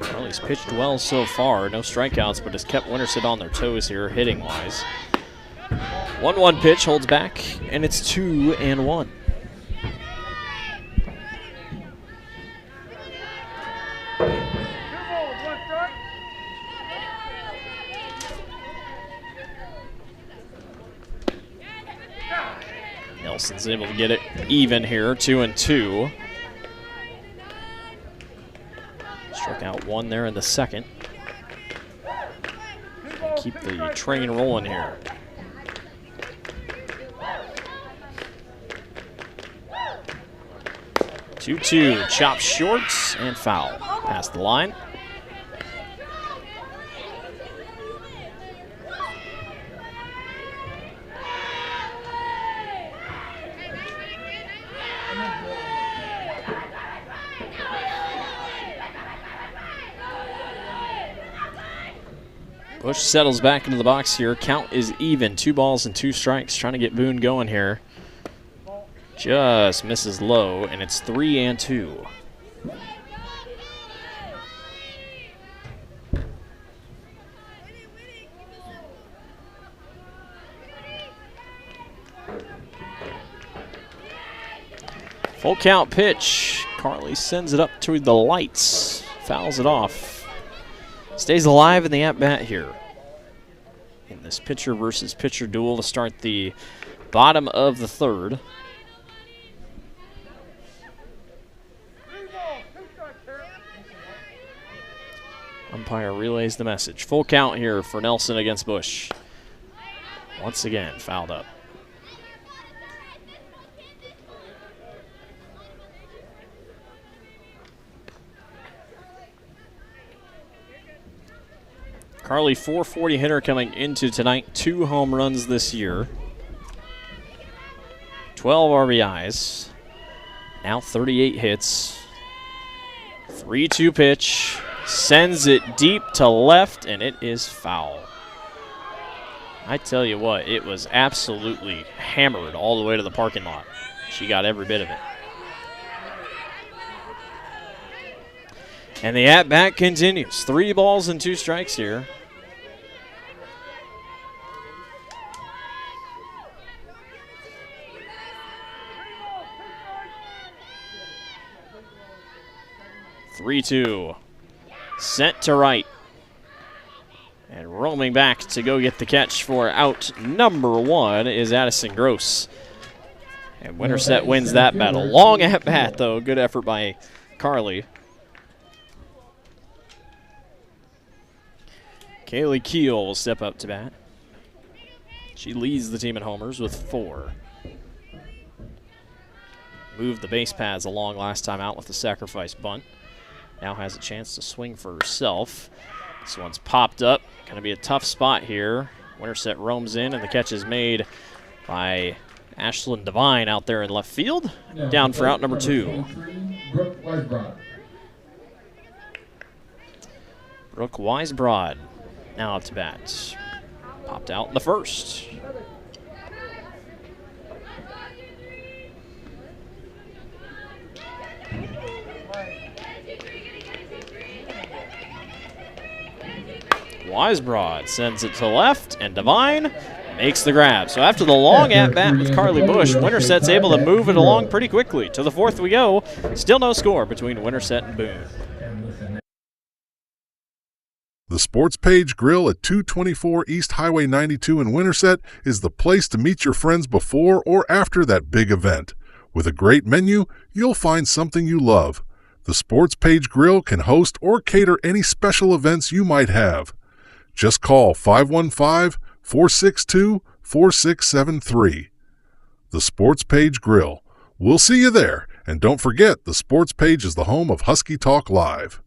Carly's pitched well so far. No strikeouts, but has kept Winterset on their toes here, hitting-wise. 1-1 pitch, holds back, and it's 2-1. Nelson's able to get it even here, 2-2. Struck out 1 there in the second. And keep the train rolling here. 2-2, chop shorts and foul. Past the line. Bush settles back into the box here. Count is even. 2 balls and 2 strikes. Trying to get Boone going here. Just misses low, and it's 3-2. Full count pitch. Carly sends it up to the lights. Fouls it off. Stays alive in the at-bat here. In this pitcher versus pitcher duel to start the bottom of the third. Umpire relays the message. Full count here for Nelson against Bush. Once again, fouled up. Carly, .440 hitter coming into tonight. 2 home runs this year. 12 RBIs. Now 38 hits. 3-2 pitch. Sends it deep to left, and it is foul. I tell you what, it was absolutely hammered all the way to the parking lot. She got every bit of it. And the at-bat continues. 3 balls and 2 strikes here. (3-2). Sent to right. And roaming back to go get the catch for out number 1 is Addison Gross. And Winterset wins that battle. Long at-bat, though. Good effort by Carly. Kaylee Keel will step up to bat. She leads the team in homers with 4. Moved the base paths along last time out with the sacrifice bunt. Now has a chance to swing for herself. This one's popped up. Going to be a tough spot here. Winterset roams in, and the catch is made by Ashlyn Devine out there in left field. Down for out number 2. Brooke Weisbrod now up to bat. Popped out in the first. Weisbrod sends it to left, and Devine makes the grab. So after the long at-bat with Carly Bush, Winterset's able to move it along pretty quickly. To the 4th we go. Still no score between Winterset and Boone. The Sports Page Grill at 224 East Highway 92 in Winterset is the place to meet your friends before or after that big event. With a great menu, you'll find something you love. The Sports Page Grill can host or cater any special events you might have. Just call 515-462-4673. The Sports Page Grill. We'll see you there, And don't forget, the sports page is the home of Husky Talk Live.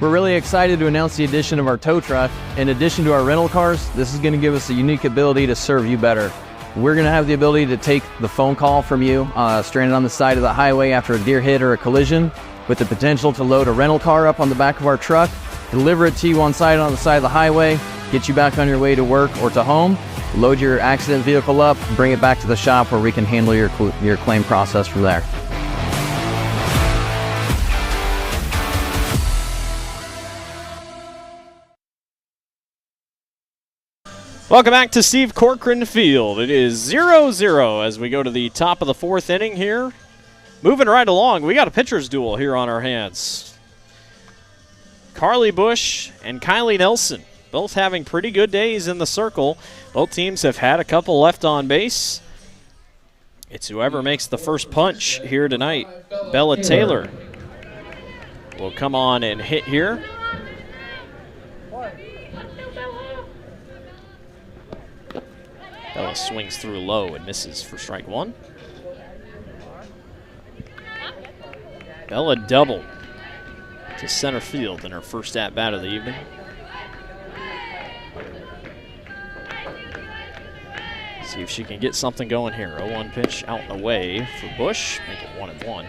We're really excited to announce the addition of our tow truck. In addition to our rental cars, this is going to give us a unique ability to serve you better. We're going to have the ability to take the phone call from you stranded on the side of the highway after a deer hit or a collision, with the potential to load a rental car up on the back of our truck, deliver it to you on the side of the highway, get you back on your way to work or to home, load your accident vehicle up, bring it back to the shop where we can handle your claim process from there. Welcome back to Steve Corcoran Field. It is 0-0 as we go to the top of the fourth inning here. Moving right along, we got a pitcher's duel here on our hands. Carly Bush and Kylie Nelson, both having pretty good days in the circle. Both teams have had a couple left on base. It's whoever makes the first punch here tonight. Bella Taylor will come on and hit here. Bella swings through low and misses for strike one. Bella doubled to center field in her first at-bat of the evening. See if she can get something going here. 0-1 pitch out and away for Bush. Make it 1-1.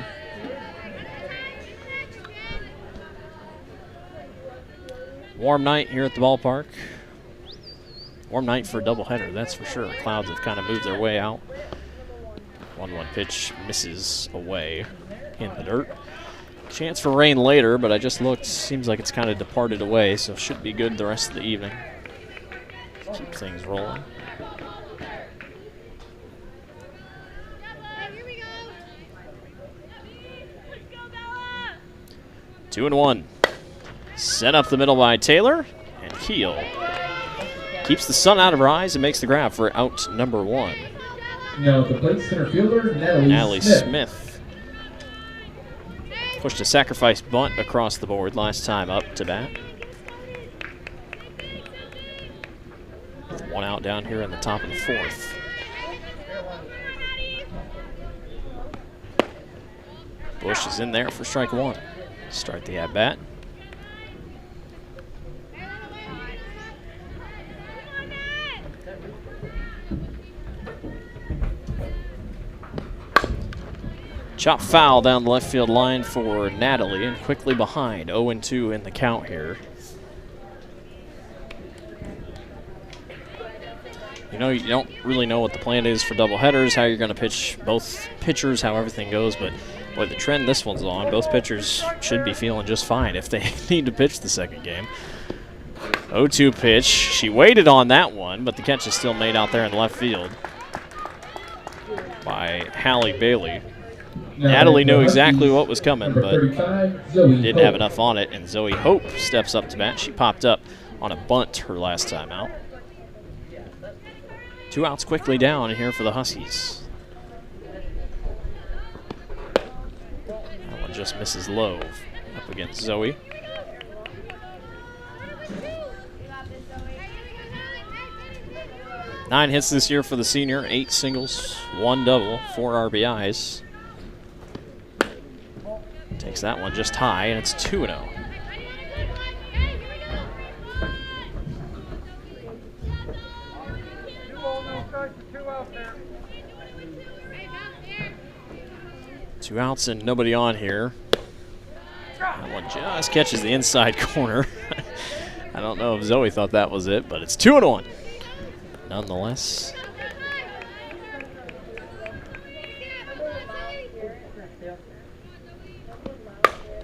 Warm night here at the ballpark. Warm night for a doubleheader, that's for sure. Clouds have kind of moved their way out. 1-1 pitch misses away in the dirt. Chance for rain later, but I just looked. Seems like it's kind of departed away, so should be good the rest of the evening. Keep things rolling. Two and one. Sent up the middle by Taylor, and Keel keeps the sun out of her eyes and makes the grab for out number one. Now the plate center fielder, Natalie Smith. Pushed a sacrifice bunt across the board last time up to bat. One out down here in the top of the fourth. Bush is in there for strike one. Start the at-bat. Chop foul down the left field line for Natalie, and quickly behind. 0-2 in the count here. You know, you don't really know what the plan is for doubleheaders, how you're going to pitch both pitchers, how everything goes, but boy, the trend this one's on, both pitchers should be feeling just fine if they need to pitch the second game. 0-2 pitch. She waited on that one, but the catch is still made out there in left field by Hallie Bailey. Natalie knew exactly what was coming, but didn't have enough on it, and Zoe Hope steps up to bat. She popped up on a bunt her last time out. 2 outs quickly down here for the Huskies. That one just misses low up against Zoe. Nine hits this year for the senior, 8 singles, 1 double, 4 RBIs. Takes that one just high, and it's 2-0. Two outs and nobody on here. That one just catches the inside corner. I don't know if Zoe thought that was it, but it's 2-1. Nonetheless.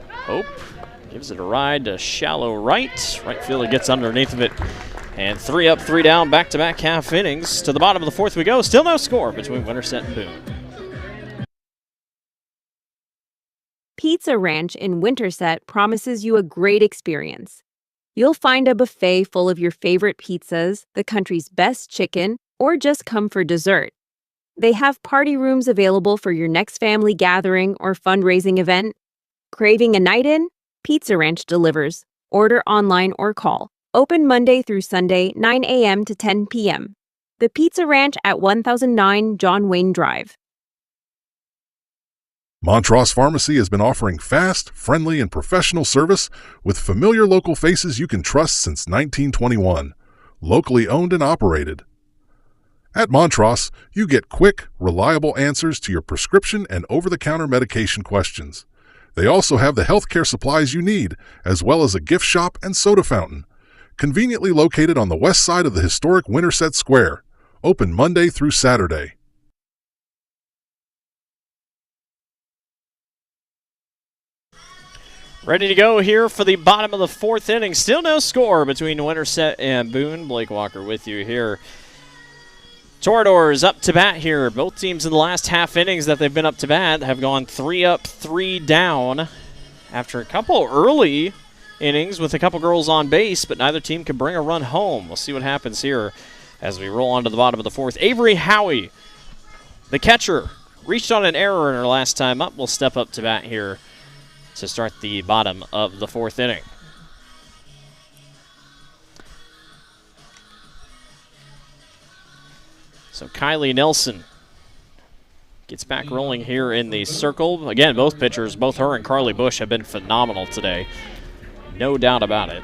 Hope gives it a ride to shallow right. Right fielder gets underneath of it. And 3 up, 3 down, back-to-back half innings. To the bottom of the fourth we go. Still no score between Winterset and Boone. Pizza Ranch in Winterset promises you a great experience. You'll find a buffet full of your favorite pizzas, the country's best chicken, or just come for dessert. They have party rooms available for your next family gathering or fundraising event. Craving a night in? Pizza Ranch delivers. Order online or call. Open Monday through Sunday, 9 a.m. to 10 p.m. The Pizza Ranch at 1009 John Wayne Drive. Montross Pharmacy has been offering fast, friendly, and professional service with familiar local faces you can trust since 1921. Locally owned and operated. At Montross, you get quick, reliable answers to your prescription and over-the-counter medication questions. They also have the healthcare supplies you need, as well as a gift shop and soda fountain. Conveniently located on the west side of the historic Winterset Square. Open Monday through Saturday. Ready to go here for the bottom of the fourth inning. Still no score between Winterset and Boone. Blake Walker with you here. Toradors up to bat here. Both teams in the last half innings that they've been up to bat have gone 3 up, 3 down after a couple early innings with a couple girls on base, but neither team can bring a run home. We'll see what happens here as we roll on to the bottom of the fourth. Avery Howie, the catcher, reached on an error in her last time up. Will step up to bat here to start the bottom of the fourth inning. So Kylie Nelson gets back rolling here in the circle. Again, both pitchers, both her and Carly Bush, have been phenomenal today. No doubt about it.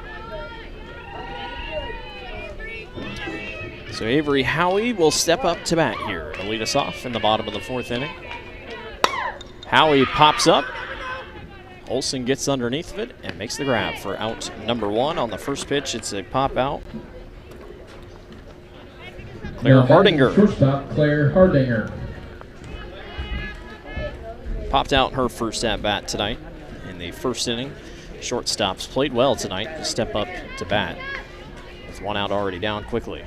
So Avery Howie will step up to bat here to lead us off in the bottom of the fourth inning. Howie pops up. Olsen gets underneath of it and makes the grab for out number 1 on the first pitch. It's a pop out. Claire Hardinger. Shortstop, Claire Hardinger. Popped out her first at-bat tonight in the first inning. Shortstops played well tonight to step up to bat with 1 out already down quickly.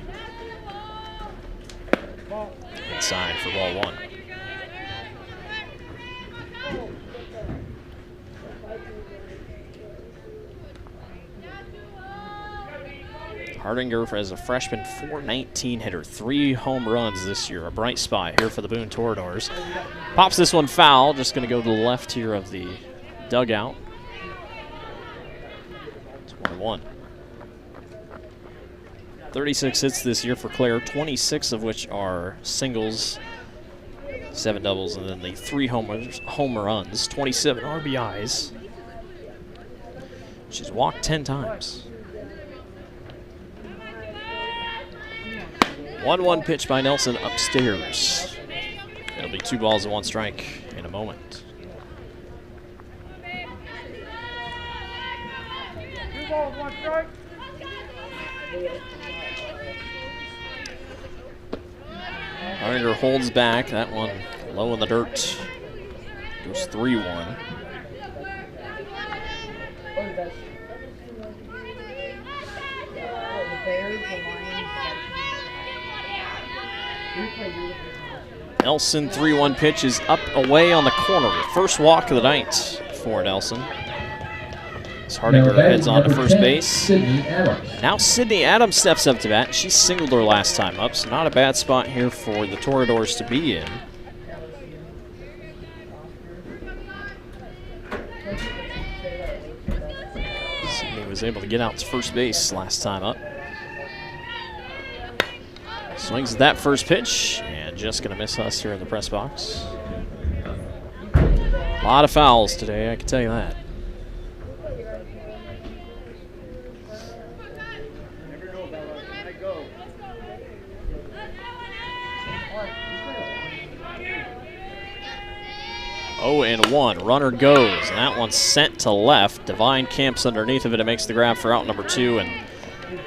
Inside for ball 1. Hardinger, as a freshman, .419 hitter, 3 home runs this year. A bright spot here for the Boone Toradors. Pops this one foul, just going to go to the left here of the dugout. It's 1-1. 36 hits this year for Claire, 26 of which are singles, 7 doubles, and then the 3 home runs, 27 RBIs. She's walked 10 times. 1-1 pitch by Nelson upstairs. It'll be 2 balls and 1 strike in a moment. 2 balls, 1 strike. Hardinger holds back. That one low in the dirt. Goes 3-1. Nelson, 3-1 pitch is up away on the corner. First walk of the night for Nelson. As Hardinger heads on to first base. Now Sydney Adams steps up to bat. She singled her last time up, so not a bad spot here for the Toradors to be in. Sydney was able to get out to first base last time up. Swings at that first pitch, and just going to miss us here in the press box. A lot of fouls today, I can tell you that. Oh, and 1. Runner goes, and that one's sent to left. Divine camps underneath of it and makes the grab for out number 2, and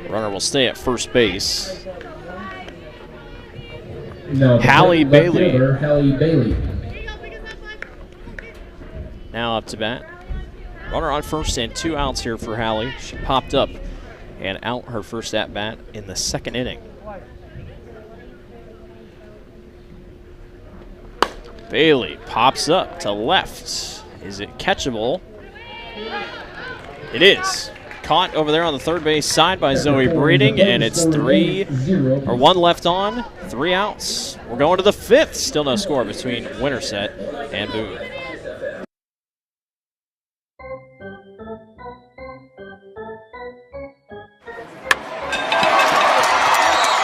runner will stay at first base. No, Hallie Bailey. Hallie Bailey. Now up to bat. Runner on first and 2 outs here for Hallie. She popped up and out her first at bat in the second inning. Bailey pops up to left. Is it catchable? It is. Caught over there on the third base side by Zoe Breeding, and it's 1 left on, 3 outs. We're going to the 5th. Still no score between Winterset and Boone.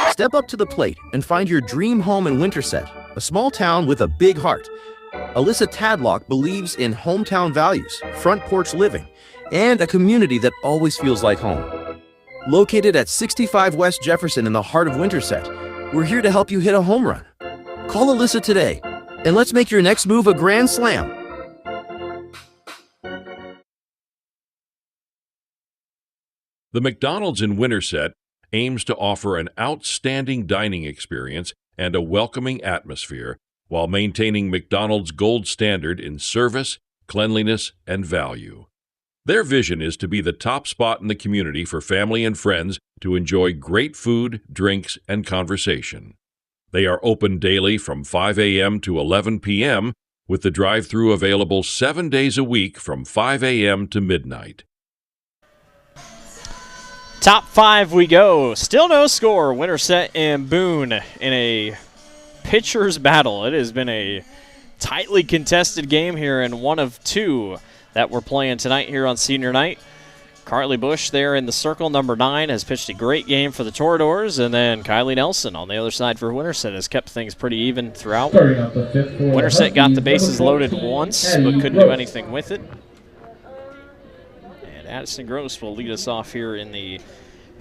Step up to the plate and find your dream home in Winterset, a small town with a big heart. Alyssa Tadlock believes in hometown values, front porch living, and a community that always feels like home. Located at 65 West Jefferson in the heart of Winterset, we're here to help you hit a home run. Call Alyssa today, and let's make your next move a grand slam. The McDonald's in Winterset aims to offer an outstanding dining experience and a welcoming atmosphere while maintaining McDonald's gold standard in service, cleanliness, and value. Their vision is to be the top spot in the community for family and friends to enjoy great food, drinks, and conversation. They are open daily from 5 a.m. to 11 p.m., with the drive-thru available 7 days a week from 5 a.m. to midnight. Top 5 we go. Still no score. Winterset and Boone in a pitcher's battle. It has been a tightly contested game here, and one of two that we're playing tonight here on senior night. Carly Bush there in the circle, number 9, has pitched a great game for the Toradors, and then Kylie Nelson on the other side for Winterset has kept things pretty even throughout. Winterset got the bases loaded once, but couldn't do anything with it. And Addison Gross will lead us off here in the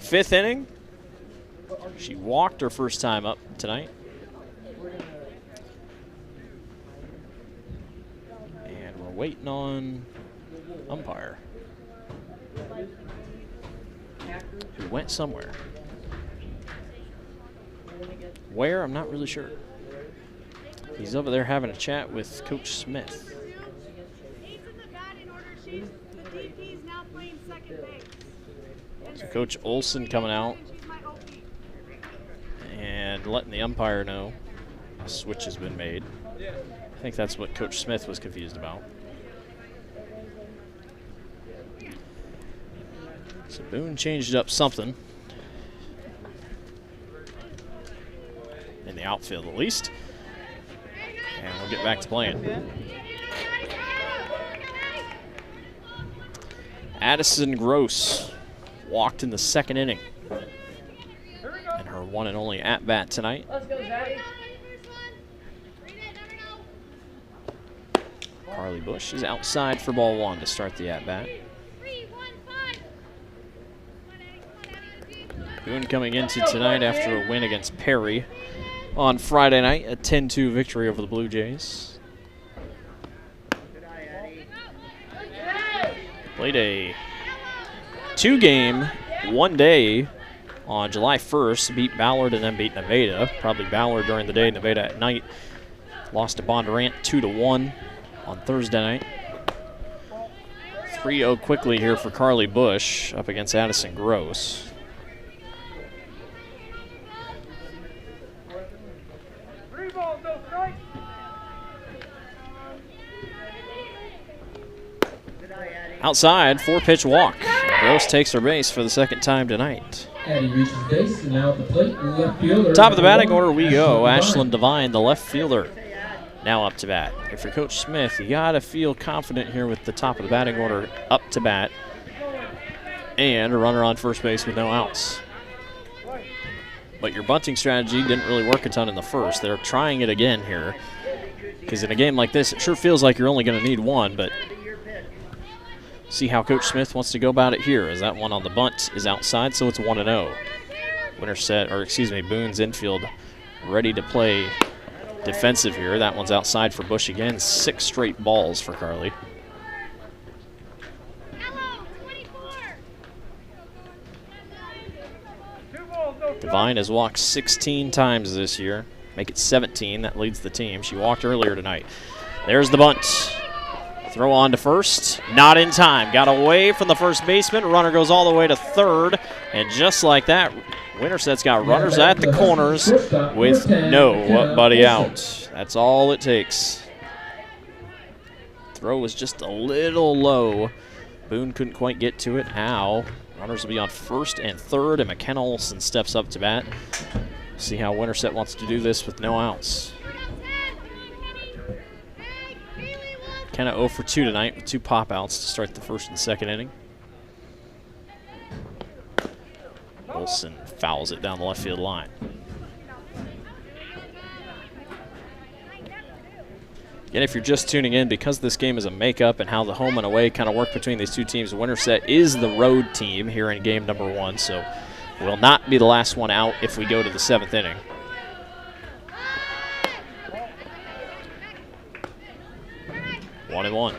5th inning. She walked her first time up tonight. And we're waiting on umpire, who went somewhere. Where? I'm not really sure. He's over there having a chat with Coach Smith. So Coach Olson coming out and letting the umpire know a switch has been made. I think that's what Coach Smith was confused about. So Boone changed up something in the outfield at least. And we'll get back to playing. Addison Gross walked in the 2nd inning. And her one and only at-bat tonight. Carly Bush is outside for ball 1 to start the at-bat. Boone coming into tonight after a win against Perry on Friday night, a 10-2 victory over the Blue Jays. Played a 2-game, 1-day on July 1st, beat Ballard and then beat Nevada. Probably Ballard during the day, Nevada at night. Lost to Bondurant 2-1 on Thursday night. 3-0 quickly here for Carly Bush up against Addison Gross. Outside, 4-pitch walk. Gross takes her base for the 2nd time tonight. And he reaches base, and now at the plate, left fielder. Top of the batting order we go. Ashlyn Devine, the left fielder, now up to bat. If you're Coach Smith, you got to feel confident here with the top of the batting order up to bat. And a runner on first base with no outs. But your bunting strategy didn't really work a ton in the first. They're trying it again here. Because in a game like this, it sure feels like you're only going to need one, but see how Coach Smith wants to go about it here, as that one on the bunt is outside, so it's 1-0. Boone's infield ready to play defensive here. That one's outside for Bush again. 6 straight balls for Carly. Devine has walked 16 times this year. Make it 17. That leads the team. She walked earlier tonight. There's the bunt. Throw on to first. Not in time. Got away from the first baseman. Runner goes all the way to 3rd. And just like that, Winterset's got runners at the corners with nobody out. That's all it takes. Throw was just a little low. Boone couldn't quite get to it. Now, runners will be on 1st and 3rd, and McKenna Olson steps up to bat. See how Winterset wants to do this with no outs. McKenna 0 for 2 tonight with 2 pop-outs to start the 1st and 2nd inning. Olson fouls it down the left field line. Again, if you're just tuning in, because this game is a makeup and how the home and away kind of work between these two teams, Winterset is the road team here in game number 1, so will not be the last one out if we go to the 7th inning. One and one.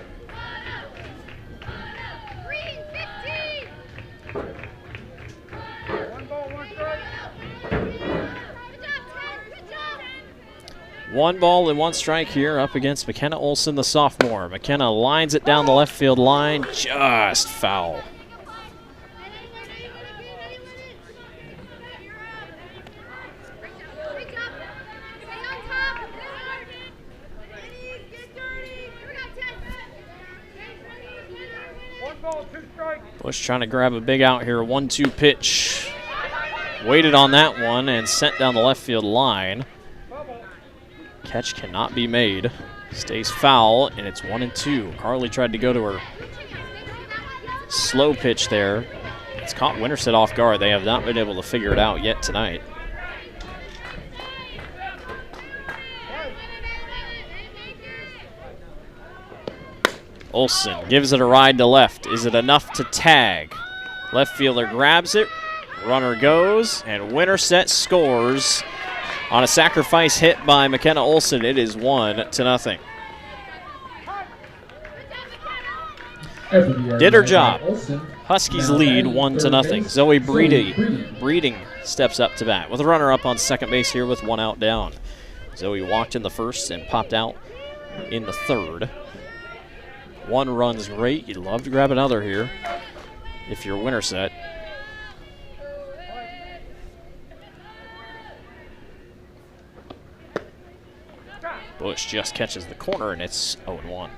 One ball and one strike here up against McKenna Olson, the sophomore. McKenna lines it down the left field line, just foul. Bush trying to grab a big out here, 1-2 pitch. Waited on that one and sent down the left field line. Catch cannot be made. Stays foul, and it's 1-2. Carly tried to go to her slow pitch there. It's caught Winterset off guard. They have not been able to figure it out yet tonight. Olson gives it a ride to left. Is it enough to tag? Left fielder grabs it. Runner goes, and Winterset scores on a sacrifice hit by McKenna Olson. It is 1-0. Did her job. Huskies lead 1-0. Zoe Breeding steps up to bat with a runner up on second base here with one out down. Zoe walked in the first and popped out in the third. One run's great. You'd love to grab another here if you're Winterset. Bush just catches the corner, and it's 0-1.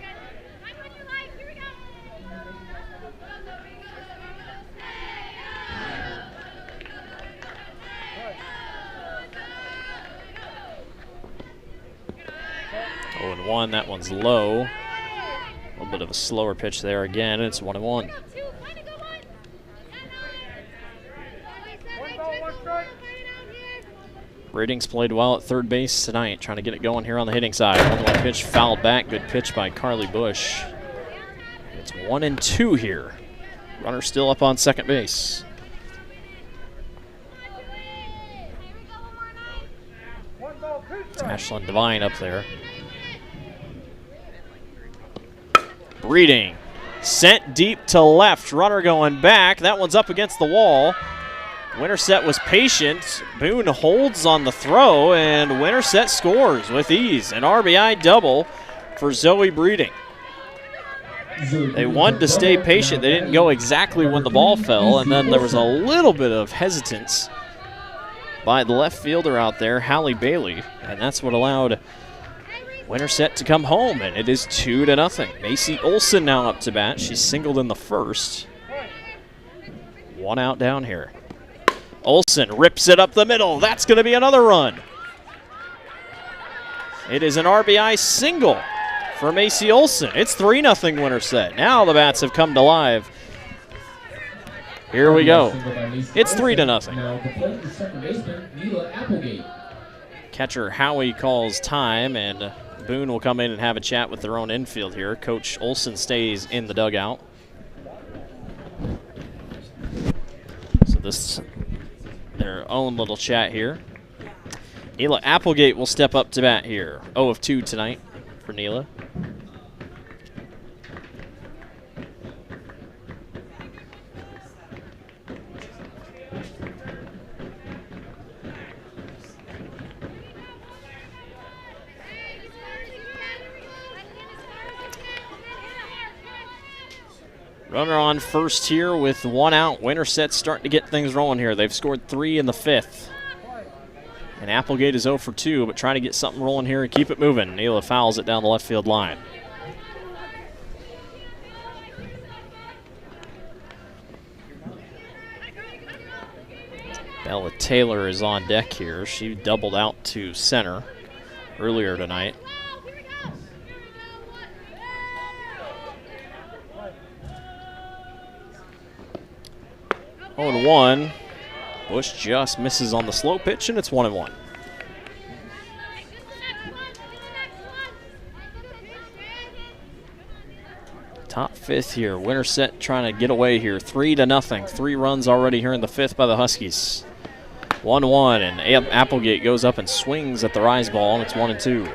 That one's low. A little bit of a slower pitch there again, and it's 1-1. Breeding's played well at third base tonight, trying to get it going here on the hitting side. 1-1 pitch fouled back. Good pitch by Carly Bush. It's 1-2 here. Runner still up on second base. It's Ashlyn Devine up there. Breeding sent deep to left. Runner going back. That one's up against the wall. Winterset was patient. Boone holds on the throw, and Winterset scores with ease. An RBI double for Zoe Breeding. They wanted to stay patient. They didn't go exactly when the ball fell, and then there was a little bit of hesitance by the left fielder out there, Hallie Bailey, and that's what allowed Winterset to come home, and it is 2-0. Macy Olson now up to bat. She singled in the first. One out down here. Olson rips it up the middle. That's going to be another run. It is an RBI single for Macy Olson. It's 3-0 Winterset. Now the bats have come to life. Here we go. It's 3-0. Catcher Howie calls time, and Boone will come in and have a chat with their own infield here. Coach Olson stays in the dugout. So this their own little chat here. Neela Applegate will step up to bat here. 0 of 2 tonight for Neela. Runner on first here with one out. Winterset starting to get things rolling here. They've scored 3 in the 5th. And Applegate is 0 for 2, but trying to get something rolling here and keep it moving. Neela fouls it down the left field line. Bella Taylor is on deck here. She doubled out to center earlier tonight. Oh, and 1. Bush just misses on the slow pitch, and it's 1-1. Top fifth here. Winterset trying to get away here. 3-0. 3 runs already here in the fifth by the Huskies. 1-1, and Applegate goes up and swings at the rise ball, and it's 1-2.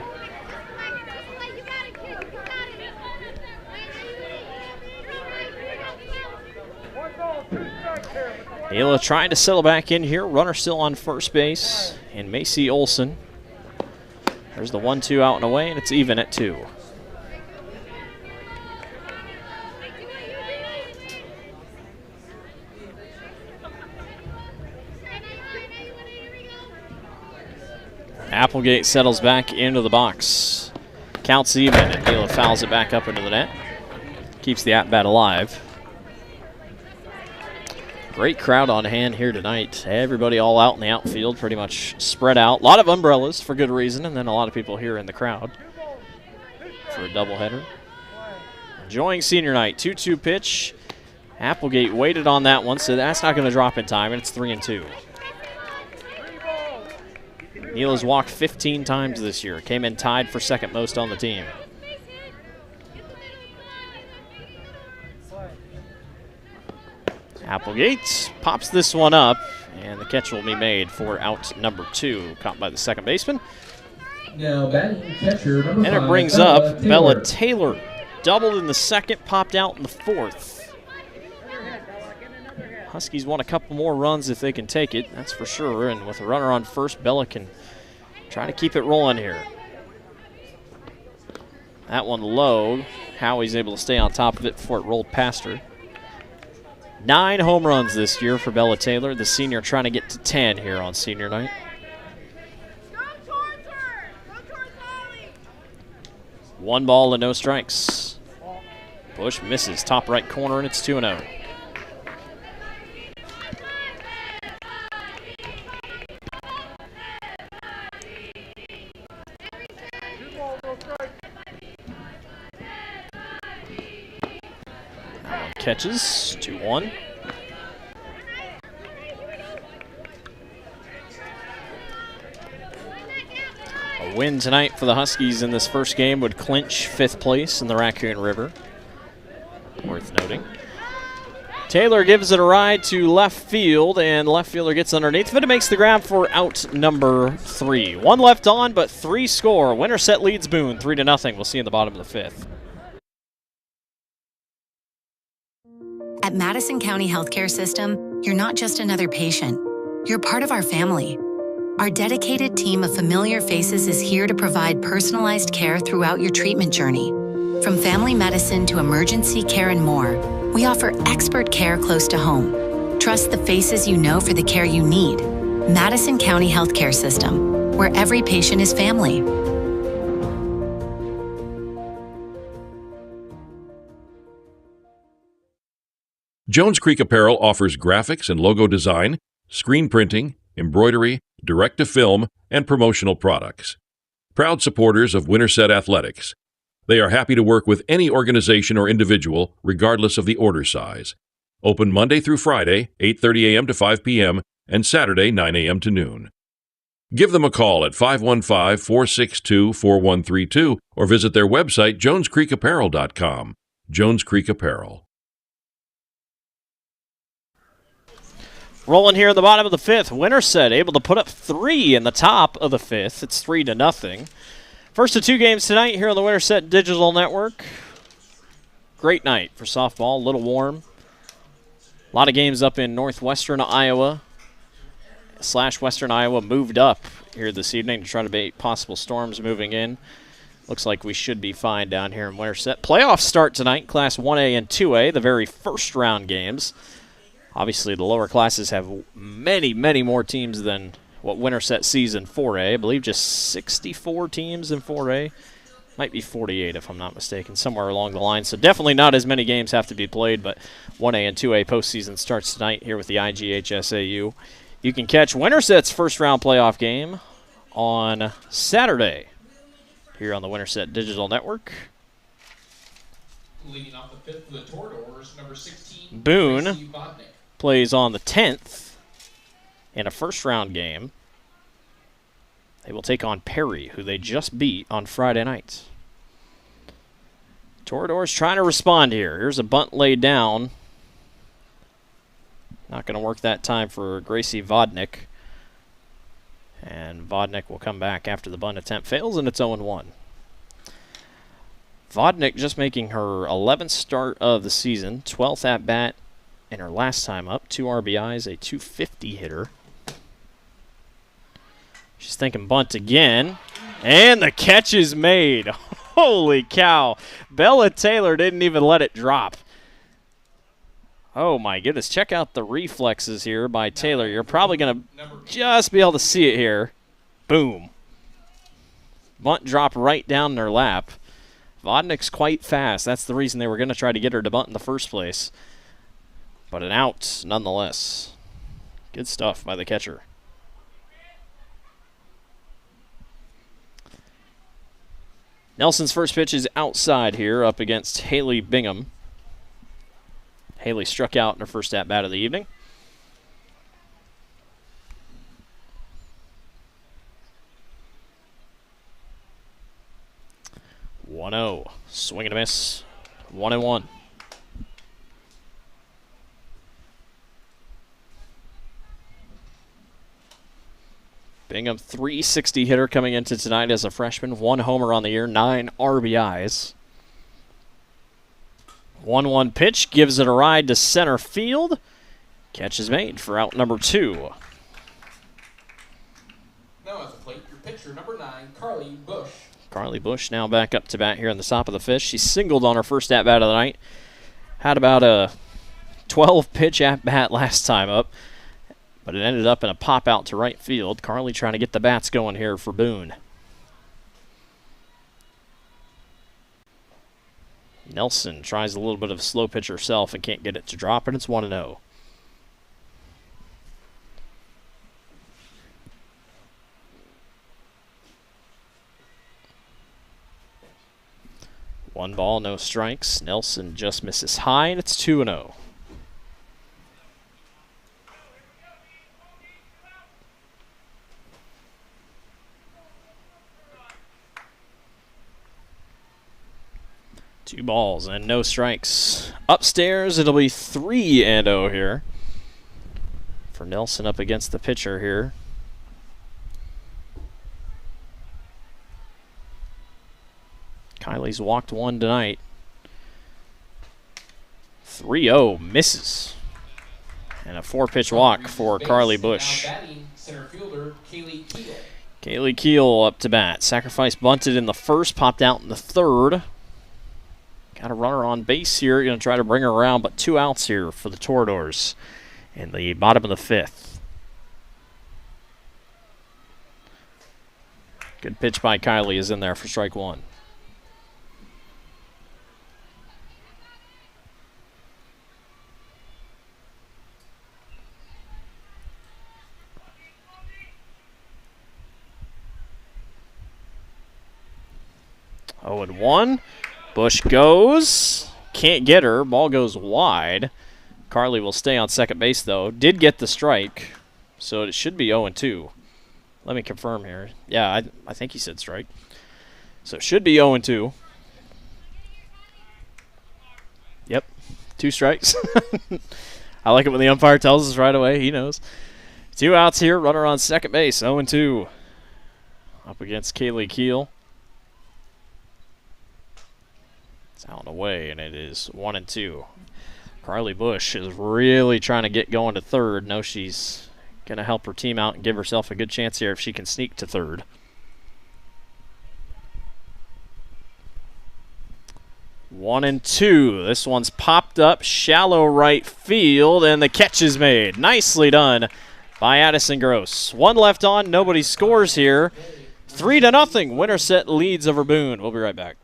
Ayla trying to settle back in here. Runner still on first base, and Macy Olson. There's the 1-2 out and away, and it's even at 2. Applegate settles back into the box. Counts even, and Ayla fouls it back up into the net. Keeps the at-bat alive. Great crowd on hand here tonight. Everybody all out in the outfield, pretty much spread out. A lot of umbrellas for good reason, and then a lot of people here in the crowd for a doubleheader. Enjoying senior night. 2-2 pitch. Applegate waited on that one, so that's not going to drop in time, and it's 3-2. Neal has walked 15 times this year. Came in tied for second most on the team. Applegate pops this one up, and the catch will be made for out number 2, caught by the second baseman. Now batting catcher number 5. And it brings up Bella Taylor. Doubled in the second, popped out in the fourth. Huskies want a couple more runs if they can take it, that's for sure. And with a runner on first, Bella can try to keep it rolling here. That one low. Howie's able to stay on top of it before it rolled past her. 9 home runs this year for Bella Taylor, the senior trying to get to 10 here on senior night. One ball and no strikes. Bush misses top right corner, and it's 2-0. Catches, 2-1. A win tonight for the Huskies in this first game would clinch 5th place in the Raccoon River. Worth noting. Taylor gives it a ride to left field, and left fielder gets underneath, but it makes the grab for out number 3. 1 left on, but 3 score. Winterset leads Boone 3-0. We'll see in the bottom of the 5th. At Madison County Healthcare System, you're not just another patient. You're part of our family. Our dedicated team of familiar faces is here to provide personalized care throughout your treatment journey. From family medicine to emergency care and more, we offer expert care close to home. Trust the faces you know for the care you need. Madison County Healthcare System, where every patient is family. Jones Creek Apparel offers graphics and logo design, screen printing, embroidery, direct-to-film, and promotional products. Proud supporters of Winterset Athletics. They are happy to work with any organization or individual, regardless of the order size. Open Monday through Friday, 8:30 a.m. to 5 p.m., and Saturday, 9 a.m. to noon. Give them a call at 515-462-4132 or visit their website, jonescreekapparel.com. Jones Creek Apparel. Rolling here in the bottom of the 5th. Winterset able to put up 3 in the top of the 5th. It's 3-0. First of 2 games tonight here on the Winterset Digital Network. Great night for softball, a little warm. A lot of games up in northwestern Iowa / western Iowa moved up here this evening to try to bait possible storms moving in. Looks like we should be fine down here in Winterset. Playoffs start tonight, Class 1A and 2A, the very first round games. Obviously, the lower classes have many, many more teams than what Winterset sees in 4A. I believe just 64 teams in 4A. Might be 48 if I'm not mistaken, somewhere along the line. So definitely not as many games have to be played, but 1A and 2A postseason starts tonight here with the IGHSAU. You can catch Winterset's first-round playoff game on Saturday here on the Winterset Digital Network. Leading off the 5th for the Toradors, number 16, Boone plays on the 10th in a first-round game. They will take on Perry, who they just beat on Friday night. Torador's trying to respond here. Here's a bunt laid down. Not going to work that time for Gracie Vodnik. And Vodnik will come back after the bunt attempt fails, and it's 0-1. Vodnik just making her 11th start of the season, 12th at-bat in her last time up. 2 RBIs, a .250 hitter. She's thinking bunt again, and the catch is made. Holy cow. Bella Taylor didn't even let it drop. Oh, my goodness. Check out the reflexes here by Taylor. You're probably going to just be able to see it here. Boom. Bunt dropped right down in her lap. Vodnik's quite fast. That's the reason they were going to try to get her to bunt in the first place. But an out nonetheless. Good stuff by the catcher. Nelson's first pitch is outside here up against Haley Bingham. Haley struck out in her first at-bat of the evening. (1-0). Swing and a miss. 1-1. Bingham, .360 hitter coming into tonight as a freshman. 1 homer on the year, 9 RBIs. 1-1 pitch, gives it a ride to center field. Catch is made for out number 2. Now at the plate, your pitcher, number 9, Carly Bush. Carly Bush now back up to bat here in the top of the fifth. She singled on her first at-bat of the night. Had about a 12-pitch at-bat last time up, but it ended up in a pop-out to right field. Carly trying to get the bats going here for Boone. Nelson tries a little bit of a slow pitch herself and can't get it to drop, and it's 1-0. One ball, no strikes. Nelson just misses high, and it's 2-0. Two balls and no strikes. Upstairs, it'll be 3-0 here for Nelson up against the pitcher here. Kylie's walked one tonight. 3-0 misses. And a 4-pitch walk for Carly Bush. Center fielder, Kaylee Keel. Kaylee Keel up to bat. Sacrifice bunted in the first, popped out in the third. Got a runner on base here. Going to try to bring her around, but 2 outs here for the Toradors in the bottom of the fifth. Good pitch by Kylie is in there for strike 1. Oh, and 1. Bush goes. Can't get her. Ball goes wide. Carly will stay on second base, though. Did get the strike, so it should be 0-2. Let me confirm here. Yeah, I think he said strike. So it should be 0-2. Yep, 2 strikes. I like it when the umpire tells us right away. He knows. 2 outs here. Runner on second base. 0-2. Up against Kaylee Keel. It's out and away, and it is 1-2. Carly Bush is really trying to get going to third. Knows she's going to help her team out and give herself a good chance here if she can sneak to third. One and two. This one's popped up shallow right field, and the catch is made. Nicely done by Addison Gross. 1 left on. Nobody scores here. 3-0. Winterset leads over Boone. We'll be right back.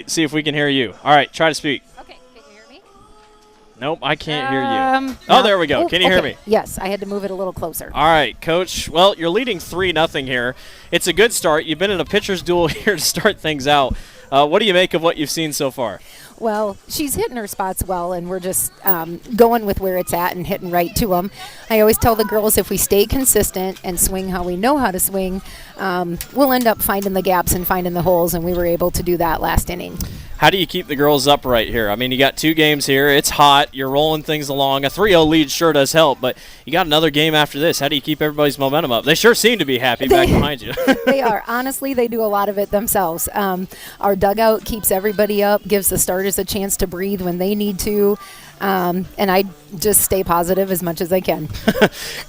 See if we can hear you. All right, try to speak. Okay, can you hear me? Nope, I can't hear you. Oh, there we go. Can you hear me? Yes, I had to move it a little closer. All right, Coach. Well, you're leading 3-0 here. It's a good start. You've been in a pitcher's duel here to start things out. What do you make of what you've seen so far? Well, she's hitting her spots well, and we're just going with where it's at and hitting right to them. I always tell the girls if we stay consistent and swing how we know how to swing, we'll end up finding the gaps and finding the holes, and we were able to do that last inning. How do you keep the girls upright here? I mean, you got 2 games here. It's hot. You're rolling things along. A 3-0 lead sure does help, but you got another game after this. How do you keep everybody's momentum up? They sure seem to be happy back behind you. They are. Honestly, they do a lot of it themselves. Our dugout keeps everybody up, gives the starters a chance to breathe when they need to, and I just stay positive as much as I can.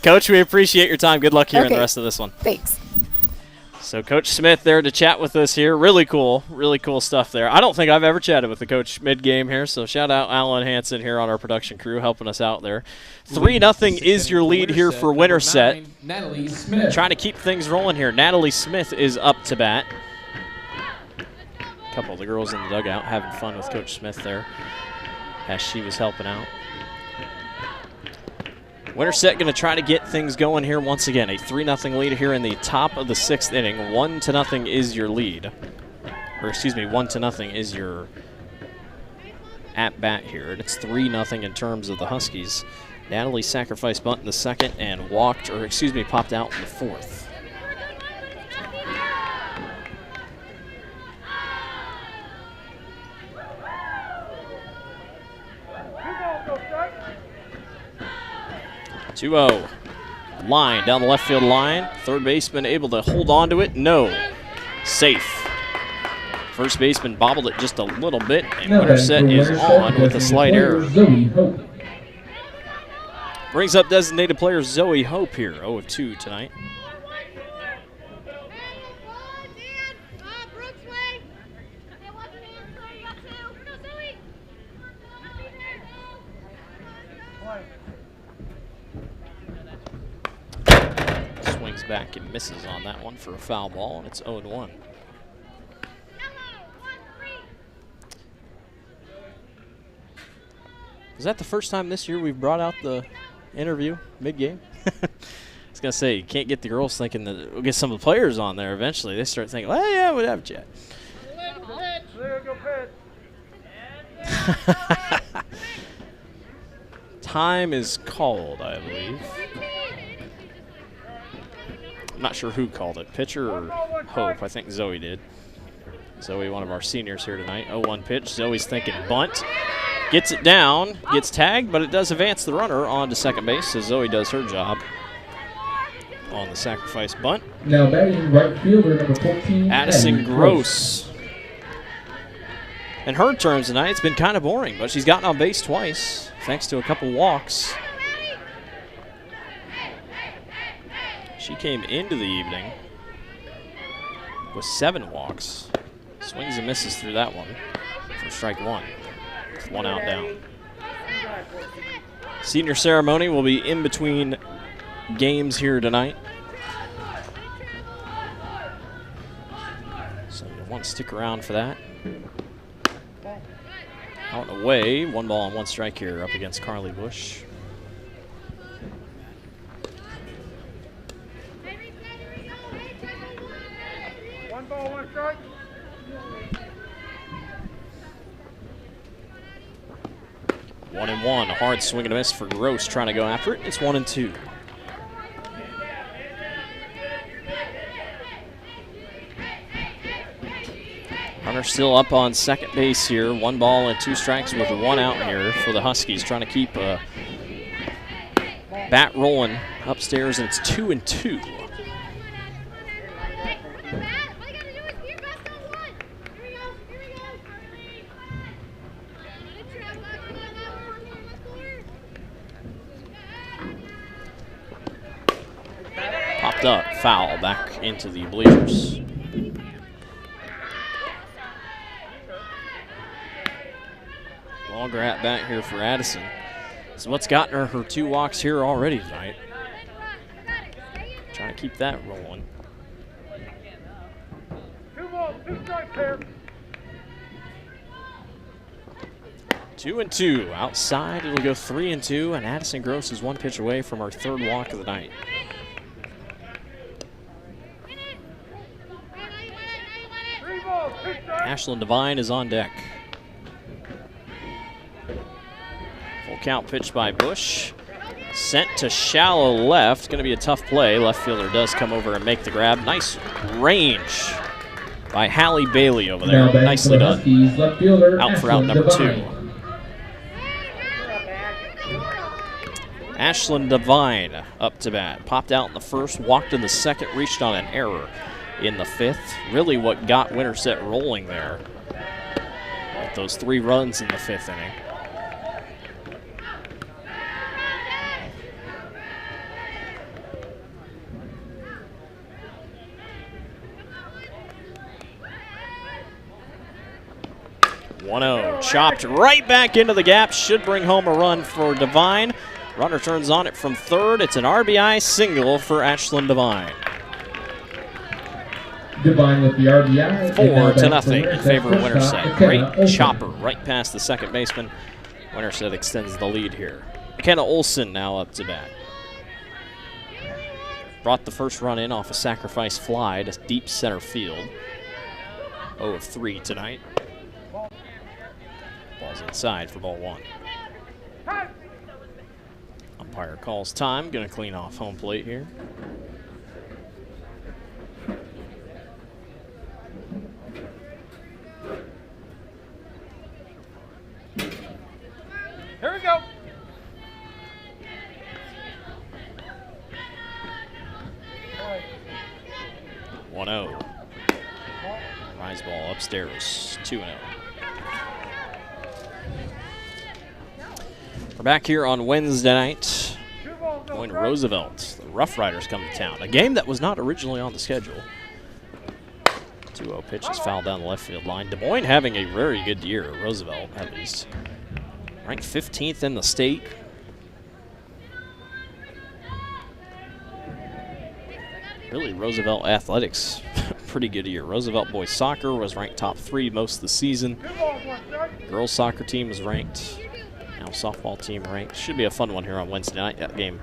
Coach, we appreciate your time. Good luck here in the rest of this one. Thanks. So Coach Smith there to chat with us here. Really cool stuff there. I don't think I've ever chatted with the coach mid-game here, so shout out Alan Hansen here on our production crew helping us out there. 3-0 is your lead here for Winterset. Natalie Smith. Trying to keep things rolling here. Natalie Smith is up to bat. A couple of the girls in the dugout having fun with Coach Smith there as she was helping out. Winterset going to try to get things going here once again. A 3-0 lead here in the top of the 6th inning. 1-0 is your lead. Or excuse me, 1-0 is your at-bat here. And it's 3-0 in terms of the Huskies. Natalie sacrificed bunt in the 2nd and walked, or excuse me, popped out in the 4th. Two-0. Line down the left field line. Third baseman able to hold on to it. No. Safe. First baseman bobbled it just a little bit, and Winterset is on with a slight error. Brings up designated player Zoe Hope here. 0 of 2 tonight. Swings back and misses on that one for a foul ball, and it's 0-1. Is that the first time this year we've brought out the interview mid-game? I was going to say, you can't get the girls thinking that we'll get some of the players on there eventually. They start thinking, well, yeah, we'll have a chat. Time is called, I believe. I'm not sure who called it, pitcher or Hope. I think Zoe did. Zoe, one of our seniors here tonight. 0-1 pitch. Zoe's thinking bunt. Gets it down, gets tagged, but it does advance the runner onto second base, so Zoe does her job on the sacrifice bunt. Now batting right fielder number 14, Addison Gross. In her terms tonight, it's been kind of boring, but she's gotten on base twice, thanks to a couple walks. She came into the evening with 7 walks. Swings and misses through that one for strike 1. 1 out down. Senior ceremony will be in between games here tonight. So you'll want to stick around for that. Out and away, 1 ball and 1 strike here up against Carly Bush. One ball, 1 strike. One and one, a hard swing and a miss for Gross trying to go after it. It's 1-2. Runner still up on second base here. 1 ball and 2 strikes with 1 out here for the Huskies, trying to keep bat rolling upstairs, and it's 2-2. Popped up, foul back into the bleachers. Longer at bat here for Addison. So what's gotten her 2 walks here already tonight. Trying to keep that rolling. 2 balls, 2 strikes here. 2-2. Outside, it'll go 3-2, and Addison Gross is one pitch away from our third walk of the night. Ashlyn Devine is on deck. Full count pitch by Bush. Sent to shallow left. Going to be a tough play. Left fielder does come over and make the grab. Nice range by Hallie Bailey over there. Nicely done. Out for out number 2. Ashlyn Devine up to bat. Popped out in the first, walked in the second, reached on an error in the 5th. Really what got Winterset rolling there. With those 3 runs in the 5th inning. Chopped right back into the gap. Should bring home a run for Devine. Runner turns on it from third. It's an RBI single for Ashlyn Devine. Devine with the RBI. 4-0 in favor of Winterset. Great chopper right past the second baseman. Winterset extends the lead here. McKenna Olson now up to bat. Brought the first run in off a sacrifice fly to deep center field. 0 of 3 tonight. Ball's inside for ball 1. Umpire calls time. Going to clean off home plate here. Here we go. One 1-0. Rise ball upstairs. 2-0. We're back here on Wednesday night. Going to Roosevelt. The Rough Riders come to town. A game that was not originally on the schedule. 2-0 pitch is fouled down the left field line. Des Moines having a very good year. Roosevelt, at least. Ranked 15th in the state. Really, Roosevelt athletics, pretty good year. Roosevelt boys soccer was ranked top 3 most of the season. Girls soccer team was ranked. Now softball team ranked. Should be a fun one here on Wednesday night. That game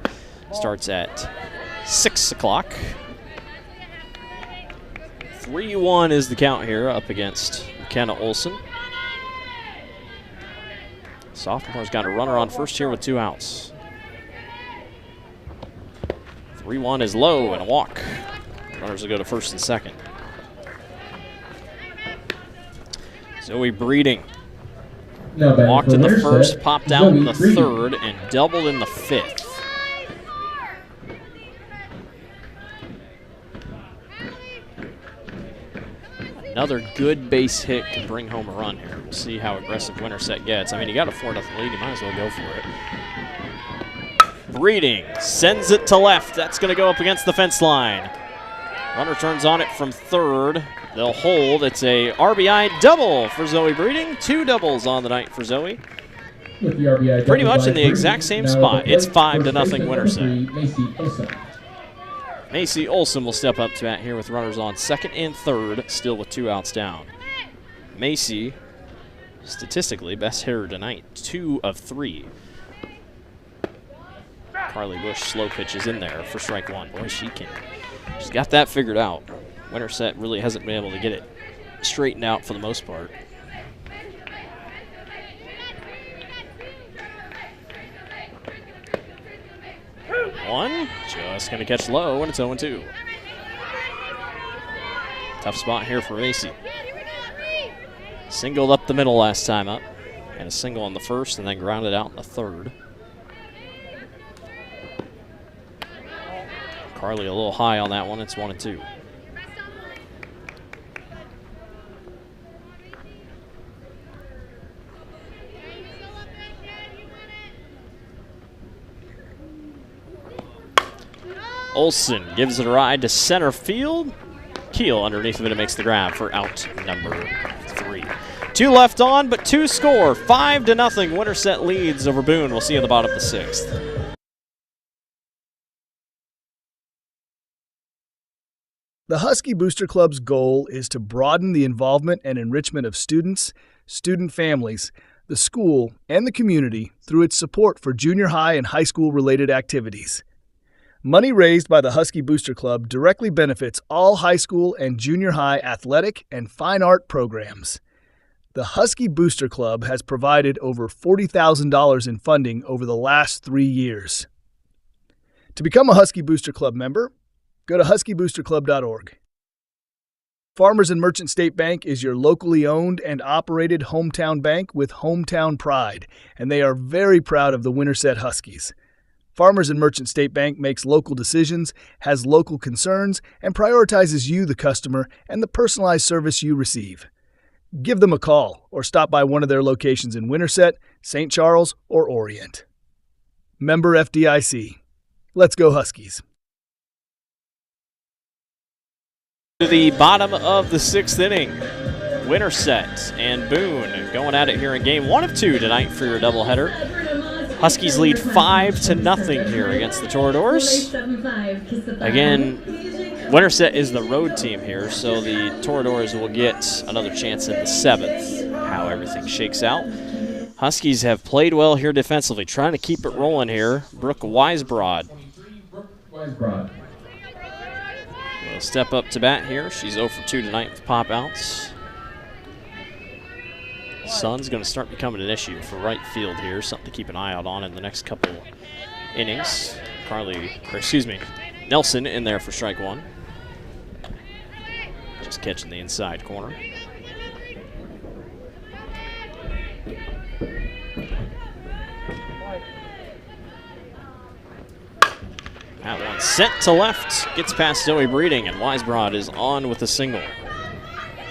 starts at 6 o'clock. 3-1 is the count here up against McKenna Olson. Sophomore's got a runner on first here with 2 outs. 3-1 is low and a walk. Runners will go to first and second. Zoe Breeding walked in the first, popped out in the third, and doubled in the 5th. Another good base hit can bring home a run here. We'll see how aggressive Winterset gets. I mean, you got a 4-0 lead, you might as well go for it. Breeding sends it to left. That's going to go up against the fence line. Runner turns on it from third. They'll hold. It's a RBI double for Zoe Breeding. 2 doubles on the night for Zoe. With the RBI pretty much in the exact same spot. It's 5-0 Winterset. Macy Olson will step up to bat here with runners on second and third, still with 2 outs down. Macy, statistically, best hitter tonight, 2 of 3. Carly Bush slow pitches in there for strike 1. Boy, she's got that figured out. Winterset really hasn't been able to get it straightened out for the most part. One, just going to catch low, and it's 0-2. Tough spot here for Macy. Singled up the middle last time up, and a single on the first, and then grounded out in the third. Carly a little high on that one. It's 1-2. Olson gives it a ride to center field. Keel underneath of it makes the grab for out number 3. 2 left on, but 2 score. 5-0. Winterset leads over Boone. We'll see you at the bottom of the 6th. The Husky Booster Club's goal is to broaden the involvement and enrichment of students, student families, the school, and the community through its support for junior high and high school-related activities. Money raised by the Husky Booster Club directly benefits all high school and junior high athletic and fine art programs. The Husky Booster Club has provided over $40,000 in funding over the last 3 years. To become a Husky Booster Club member, go to huskyboosterclub.org. Farmers and Merchant State Bank is your locally owned and operated hometown bank with hometown pride, and they are very proud of the Winterset Huskies. Farmers and Merchant State Bank makes local decisions, has local concerns, and prioritizes you, the customer, and the personalized service you receive. Give them a call or stop by one of their locations in Winterset, St. Charles, or Orient. Member FDIC. Let's go Huskies. To the bottom of the 6th inning, Winterset and Boone going at it here in game 1 of 2 tonight for your doubleheader. Huskies lead 5-0 here against the Toradors. Again, Winterset is the road team here, so the Toradors will get another chance in the 7th, how everything shakes out. Huskies have played well here defensively, trying to keep it rolling here. Brooke Weisbrod will step up to bat here. She's 0 for 2 tonight with pop-outs. Sun's going to start becoming an issue for right field here, something to keep an eye out on in the next couple innings. Nelson in there for strike 1. Just catching the inside corner. That one sent to left, gets past Zoe Breeding, and Weisbrod is on with a single.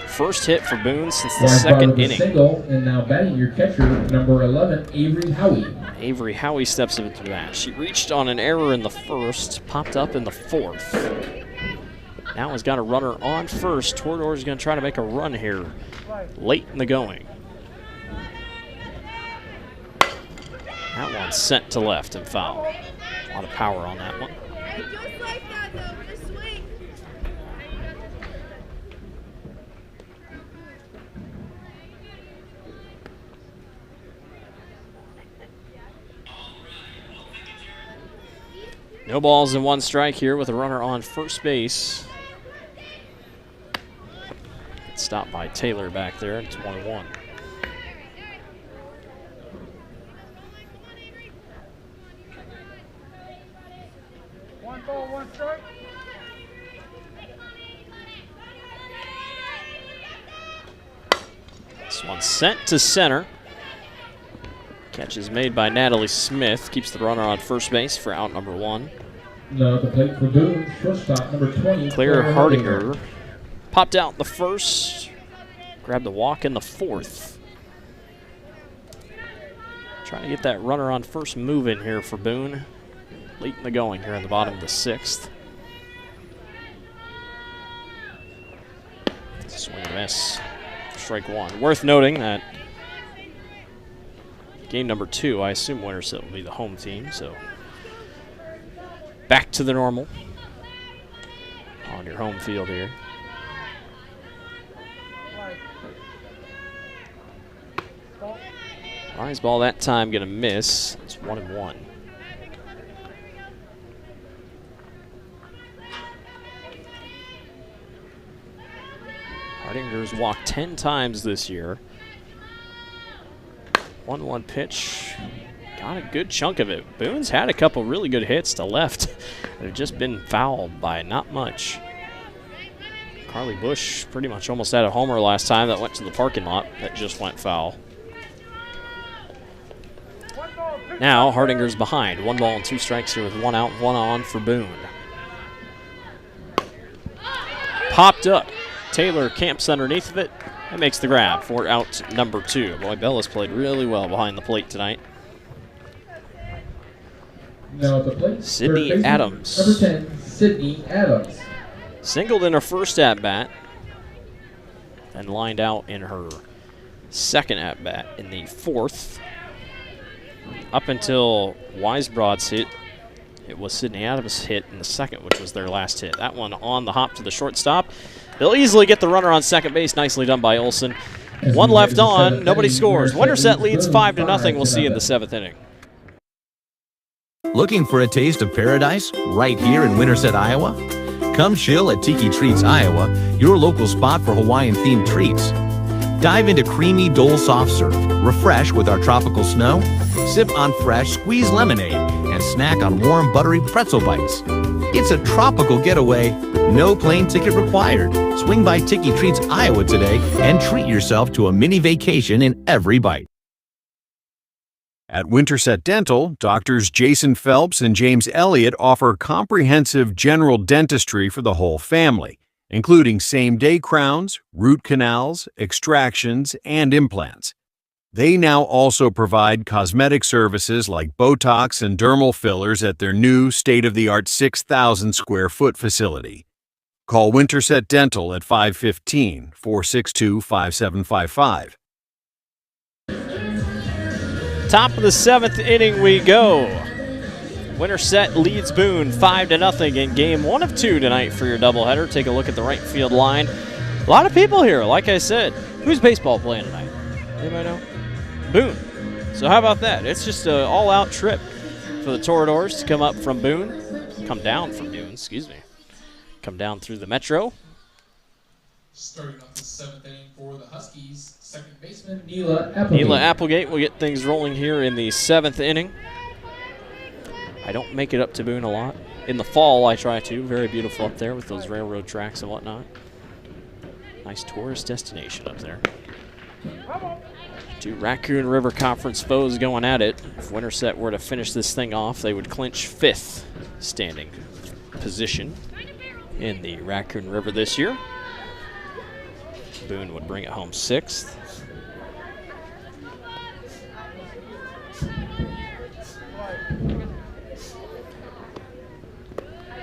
First hit for Boone since the second inning. Single, and now batting your catcher, number 11, Avery Howie. Avery Howie steps up to the bat. She reached on an error in the first, popped up in the 4th. Now has got a runner on first. Torador's going to try to make a run here late in the going. That one sent to left and foul. A lot of power on that one. No balls and 1 strike here with a runner on first base. Stopped by Taylor back there. It's 1-1. One ball, 1 strike. This one sent to center. Catch is made by Natalie Smith. Keeps the runner on first base for out number 1. Now the plate for Boone, shortstop number 20. Claire Hardinger popped out the first. Grabbed a walk in the 4th. Trying to get that runner on first moving here for Boone. Late in the going here in the bottom of the 6th. Swing and miss. Strike 1. Worth noting that game number 2, I assume Winterset will be the home team, so back to the normal on your home field here. Rise ball that time going to miss. It's 1-1. Hardinger's walked 10 times this year. 1-1 pitch. Got a good chunk of it. Boone's had a couple really good hits to left that have just been fouled by not much. Carly Bush pretty much almost had a homer last time that went to the parking lot. That just went foul. Now Hardinger's behind. 1 ball and 2 strikes here with 1 out, 1 on for Boone. Popped up. Taylor camps underneath of it and makes the grab for out number 2. Boy, Bella's played really well behind the plate tonight. Now at the plate, Sydney Adams. Number 10, Sydney Adams. Singled in her first at-bat and lined out in her second at-bat in the 4th. Up until Weisbrod's hit, it was Sydney Adams' hit in the 2nd, which was their last hit. That one on the hop to the shortstop. They'll easily get the runner on second base. Nicely done by Olsen. One left on, nobody scores. Winterset leads 5-0. We'll see you in the 7th inning. Looking for a taste of paradise right here in Winterset, Iowa? Come chill at Tiki Treats Iowa, your local spot for Hawaiian-themed treats. Dive into creamy Dole soft serve, refresh with our tropical snow, sip on fresh squeezed lemonade, and snack on warm buttery pretzel bites. It's a tropical getaway, no plane ticket required. Swing by Tiki Treats Iowa today and treat yourself to a mini vacation in every bite. At Winterset Dental, doctors Jason Phelps and James Elliott offer comprehensive general dentistry for the whole family, including same-day crowns, root canals, extractions, and implants. They now also provide cosmetic services like Botox and dermal fillers at their new state-of-the-art 6,000-square-foot facility. Call Winterset Dental at 515-462-5755. Top of the 7th inning we go. Winterset leads Boone 5-0 in game 1 of 2 tonight for your doubleheader. Take a look at the right field line. A lot of people here, like I said. Who's baseball playing tonight? Anybody know? Boone. So how about that? It's just an all-out trip for the Toradors to come up from Boone. Come down from Boone, excuse me. Come down through the metro. Starting off the 7th inning for the Huskies, second baseman Neela Applegate. Neela Applegate will get things rolling here in the 7th inning. I don't make it up to Boone a lot. In the fall, I try to. Very beautiful up there with those railroad tracks and whatnot. Nice tourist destination up there. Two Raccoon River Conference foes going at it. If Winterset were to finish this thing off, they would clinch 5th standing position in the Raccoon River this year. Boone would bring it home 6th.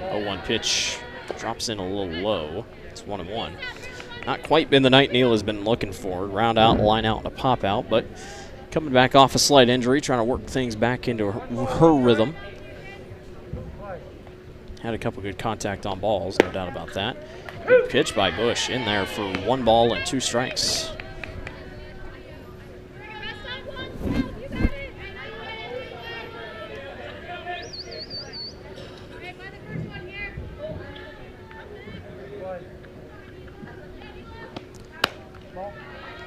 Oh, 1 pitch drops in a little low. It's 1-1. Not quite been the night Neil has been looking for. Round out, line out, and a pop out, but coming back off a slight injury, trying to work things back into her rhythm. Had a couple good contact on balls, no doubt about that. Good pitch by Bush in there for 1 ball and 2 strikes.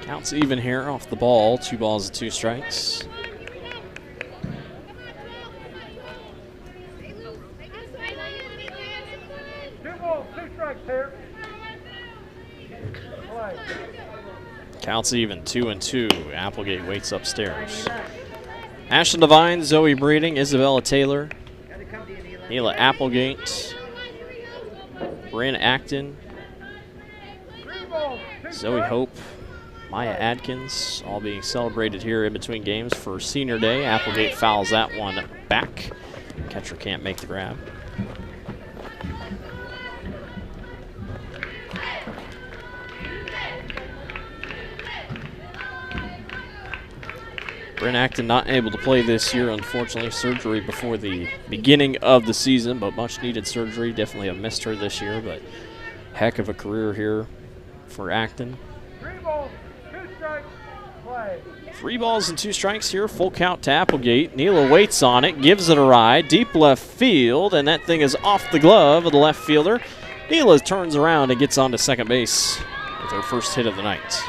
Counts even here off the ball. 2 balls and 2 strikes. Counts even 2-2. Applegate waits upstairs. Ashton Devine, Zoe Breeding, Isabella Taylor, Neela Applegate, Bryn Acton, Zoe Hope, Maya Adkins, all being celebrated here in between games for Senior Day. Applegate fouls that one back. Catcher can't make the grab. Bryn Acton not able to play this year, unfortunately. Surgery before the beginning of the season, but much needed surgery. Definitely have missed her this year, but heck of a career here for Acton. 3 balls, 2 strikes, play. 3 balls and 2 strikes here. Full count to Applegate. Neela waits on it, gives it a ride. Deep left field, and that thing is off the glove of the left fielder. Neela turns around and gets onto second base with her first hit of the night.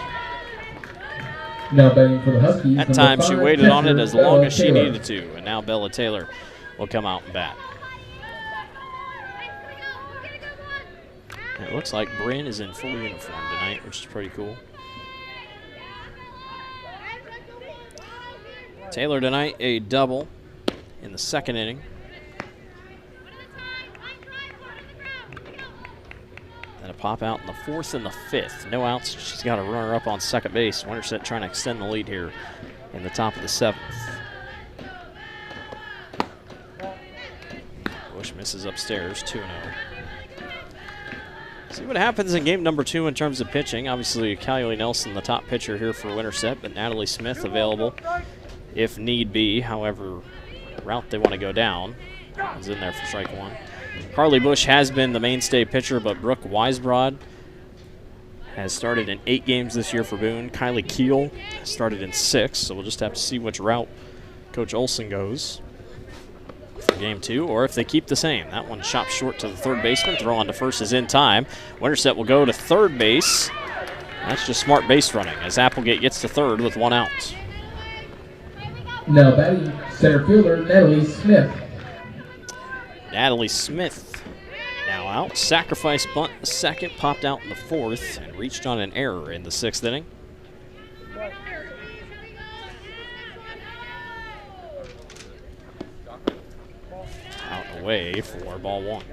Now batting for the Huskies. That time she waited on it as long as she needed to, and now Bella Taylor will come out and bat. It looks like Bryn is in full uniform tonight, which is pretty cool. Taylor tonight, a double in the 2nd inning. And a pop out in the 4th and the 5th. No outs. She's got a runner up on second base. Winterset trying to extend the lead here in the top of the 7th. Bush misses upstairs, 2-0. See what happens in game number 2 in terms of pitching. Obviously, Callie Nelson, the top pitcher here for Winterset, but Natalie Smith available if need be. However, route they want to go down is in there for strike 1. Carly Bush has been the mainstay pitcher, but Brooke Weisbrod has started in 8 games this year for Boone. Kylie Keel started in 6, so we'll just have to see which route Coach Olson goes for game 2, or if they keep the same. That one chopped short to the third baseman. Throw on to first is in time. Winterset will go to third base. That's just smart base running as Applegate gets to third with 1 out. Now batting center fielder Natalie Smith. Natalie Smith now out. Sacrifice bunt in the second, popped out in the 4th, and reached on an error in the 6th inning. Out and away for ball 1.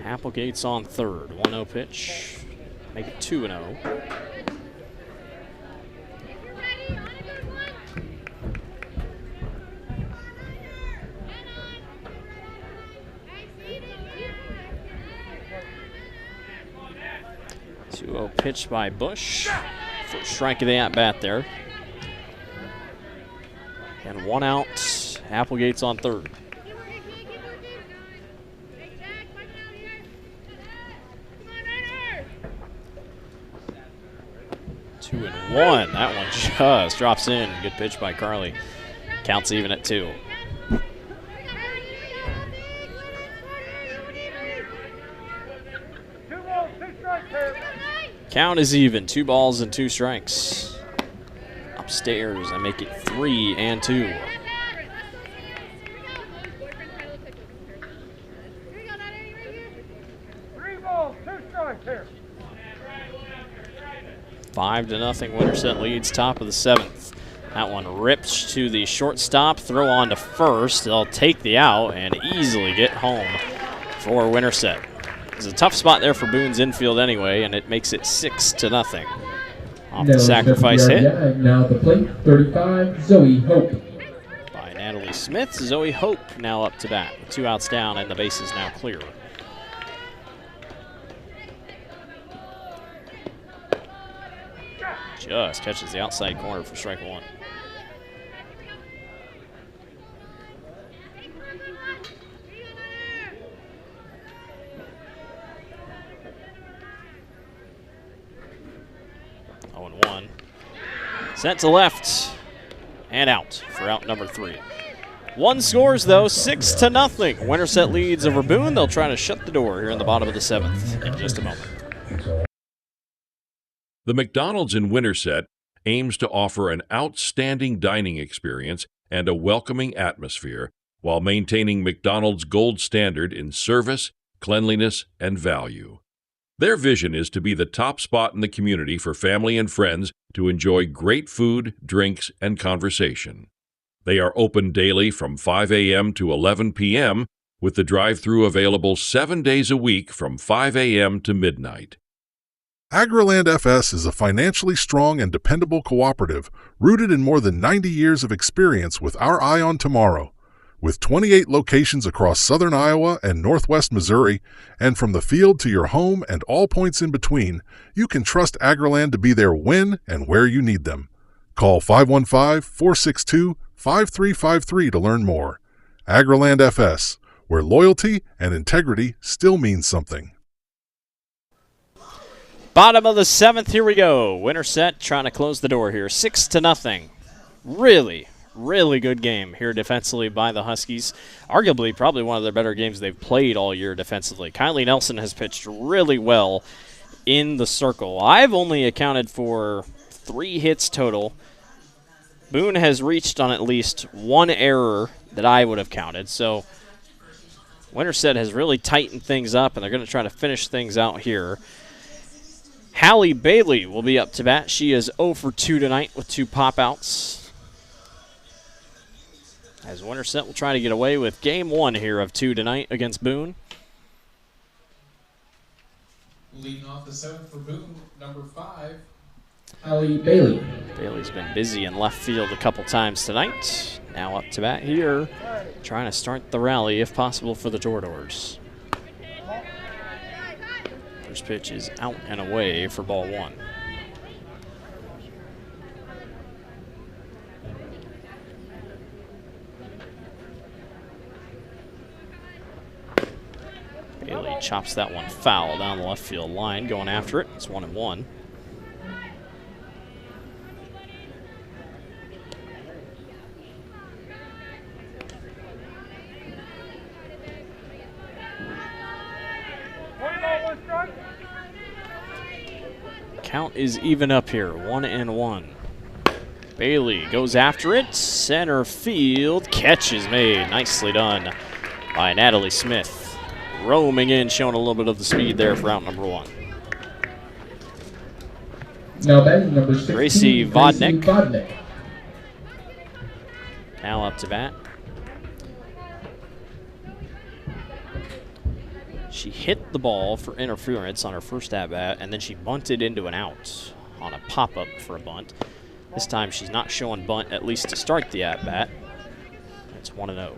Applegate's on third. 1-0 pitch. Make it 2-0. Pitch by Bush. First strike of the at-bat there. And 1 out. Applegate's on third. Two and 1. That one just drops in. Good pitch by Carly. Counts even at 2. Count is even. 2 balls and 2 strikes. Upstairs, I make it 3 and 2. Five to nothing. Winterset leads, top of the 7th. That one ripped to the shortstop. Throw on to first. They'll take the out and easily get home for Winterset. It's a tough spot there for Boone's infield anyway, and it makes it 6 to nothing. Off the sacrifice hit. Now the plate, 35, Zoe Hope. By Natalie Smith. Zoe Hope now up to bat with 2 outs down, and the base is now clear. Just catches the outside corner for strike 1. Sent to left and out for out number 3. 1 scores though, 6 to nothing. Winterset leads over Boone. They'll try to shut the door here in the bottom of the 7th in just a moment. The McDonald's in Winterset aims to offer an outstanding dining experience and a welcoming atmosphere while maintaining McDonald's gold standard in service, cleanliness, and value. Their vision is to be the top spot in the community for family and friends to enjoy great food, drinks, and conversation. They are open daily from 5 a.m. to 11 p.m., with the drive-thru available 7 days a week from 5 a.m. to midnight. Agriland FS is a financially strong and dependable cooperative rooted in more than 90 years of experience with our eye on tomorrow. With 28 locations across southern Iowa and northwest Missouri, and from the field to your home and all points in between, you can trust Agriland to be there when and where you need them. Call 515-462-5353 to learn more. Agriland FS, where loyalty and integrity still means something. Bottom of the 7th, here we go. Winterset trying to close the door here. 6 to nothing. Really good game here defensively by the Huskies. Arguably, probably one of their better games they've played all year defensively. Kylie Nelson has pitched really well in the circle. I've only accounted for 3 hits total. Boone has reached on at least 1 error that I would have counted. So Winterset has really tightened things up, and they're going to try to finish things out here. Hallie Bailey will be up to bat. She is 0 for 2 tonight with 2 pop-outs. As Winterset will try to get away with game 1 here of 2 tonight against Boone. Leading off the 7th for Boone, number 5. Hallie Bailey. Bailey's been busy in left field a couple times tonight. Now up to bat here, trying to start the rally if possible for the Toradors. First pitch is out and away for ball 1. Bailey chops that one foul down the left field line, going after it. It's 1-1. Count is even up here, 1-1. Bailey goes after it. Center field. Catch is made. Nicely done by Natalie Smith. Roaming in, showing a little bit of the speed there for out number 1. Now batting number 16, Gracie Vodnik. Now up to bat. She hit the ball for interference on her first at-bat, and then she bunted into an out on a pop-up for a bunt. This time she's not showing bunt, at least to start the at-bat. It's 1-0.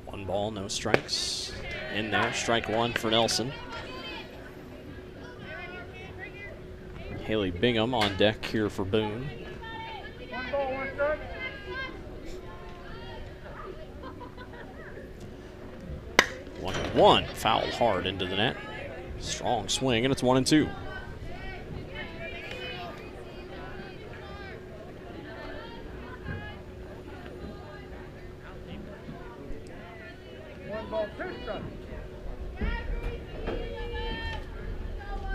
One ball, no strikes. In there, strike one for Nelson. Haley Bingham on deck here for Boone. 1 ball, 1 strike. One, fouled hard into the net. Strong swing, and it's 1-2.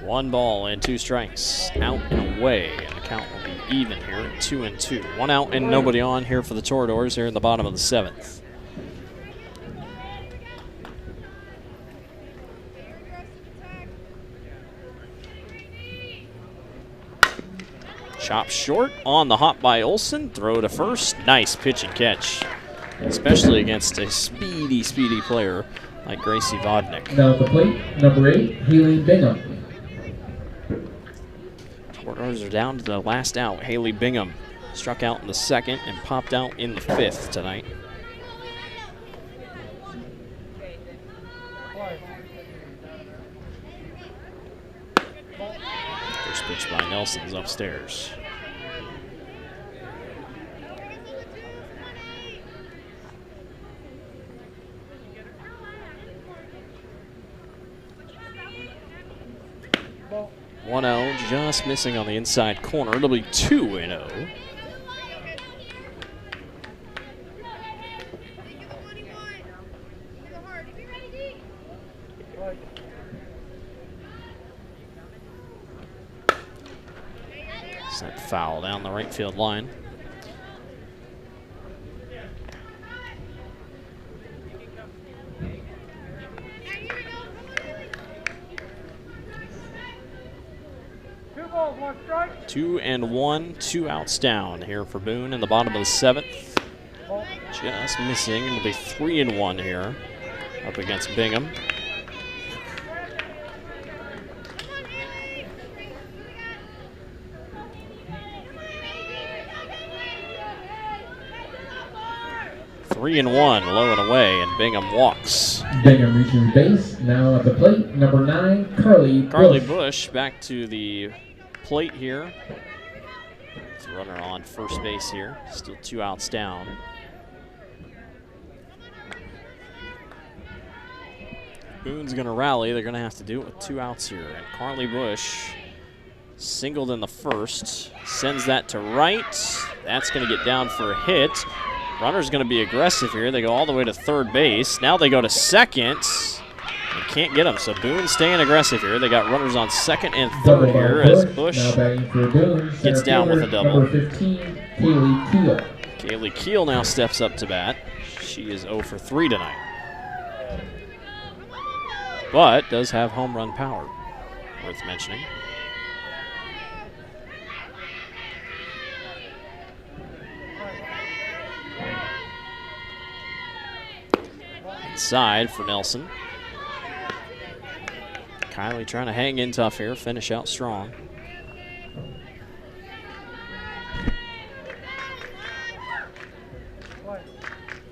One ball and 2 strikes. Out and away, and the count will be even here at 2-2. 1 out and nobody on here for the Toradors here in the bottom of the 7th. Chop short on the hop by Olsen. Throw to first. Nice pitch and catch, especially against a speedy player like Gracie Vodnik. Now at the plate, number 8, Haley Bingham. Toradors are down to the last out. Haley Bingham struck out in the 2nd and popped out in the 5th tonight. First pitch by Nelson's upstairs. Ball. 1-0, just missing on the inside corner. It'll be 2-0. Set foul down the right field line. Balls, 1 strike. 2-1, 2 outs down here for Boone in the bottom of the 7th. Just missing. It'll be 3-1 here up against Bingham. Three and one, low and away, and Bingham walks. Bingham reaching base. Now at the plate, number 9, Carly Bush back to the plate here. It's a runner on first base here. Still 2 outs down. Boone's going to rally. They're going to have to do it with 2 outs here. And Carly Bush singled in the 1st. Sends that to right. That's going to get down for a hit. Runner's going to be aggressive here. They go all the way to 3rd base. Now they go to 2nd. They can't get them, so Boone's staying aggressive here. They got runners on 2nd and 3rd here as Bush gets down with a double. Number 15, Kaylee Keel. Kaylee Keel now steps up to bat. She is 0 for 3 tonight, but does have home run power, worth mentioning. Inside for Nelson. Kylie trying to hang in tough here, finish out strong.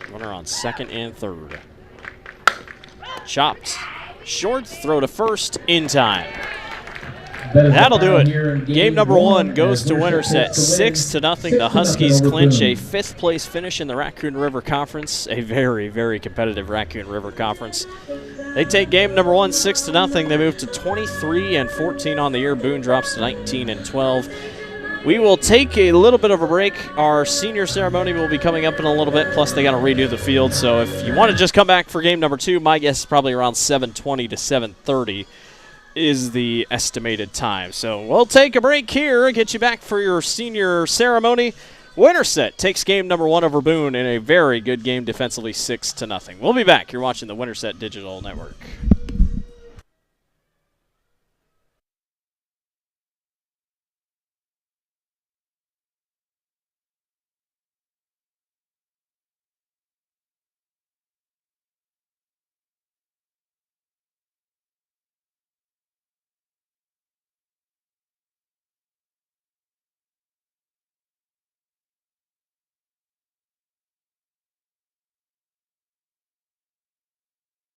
Runner on 2nd and 3rd. Chopped. Short, throw to first, in time. That'll do it. Game number 1 goes to Winterset, 6-0. The Huskies clinch a 5th place finish in the Raccoon River Conference, a very, very competitive Raccoon River Conference. They take game number 1, 6-0. They move to 23-14 on the year. Boone drops to 19-12. We will take a little bit of a break. Our senior ceremony will be coming up in a little bit, plus they got to redo the field. So if you want to just come back for game number 2, my guess is probably around 7:20 to 7:30 is the estimated time. So we'll take a break here and get you back for your senior ceremony. Winterset takes game number 1 over Boone in a very good game defensively, 6-0. We'll be back. You're watching the Winterset Digital Network.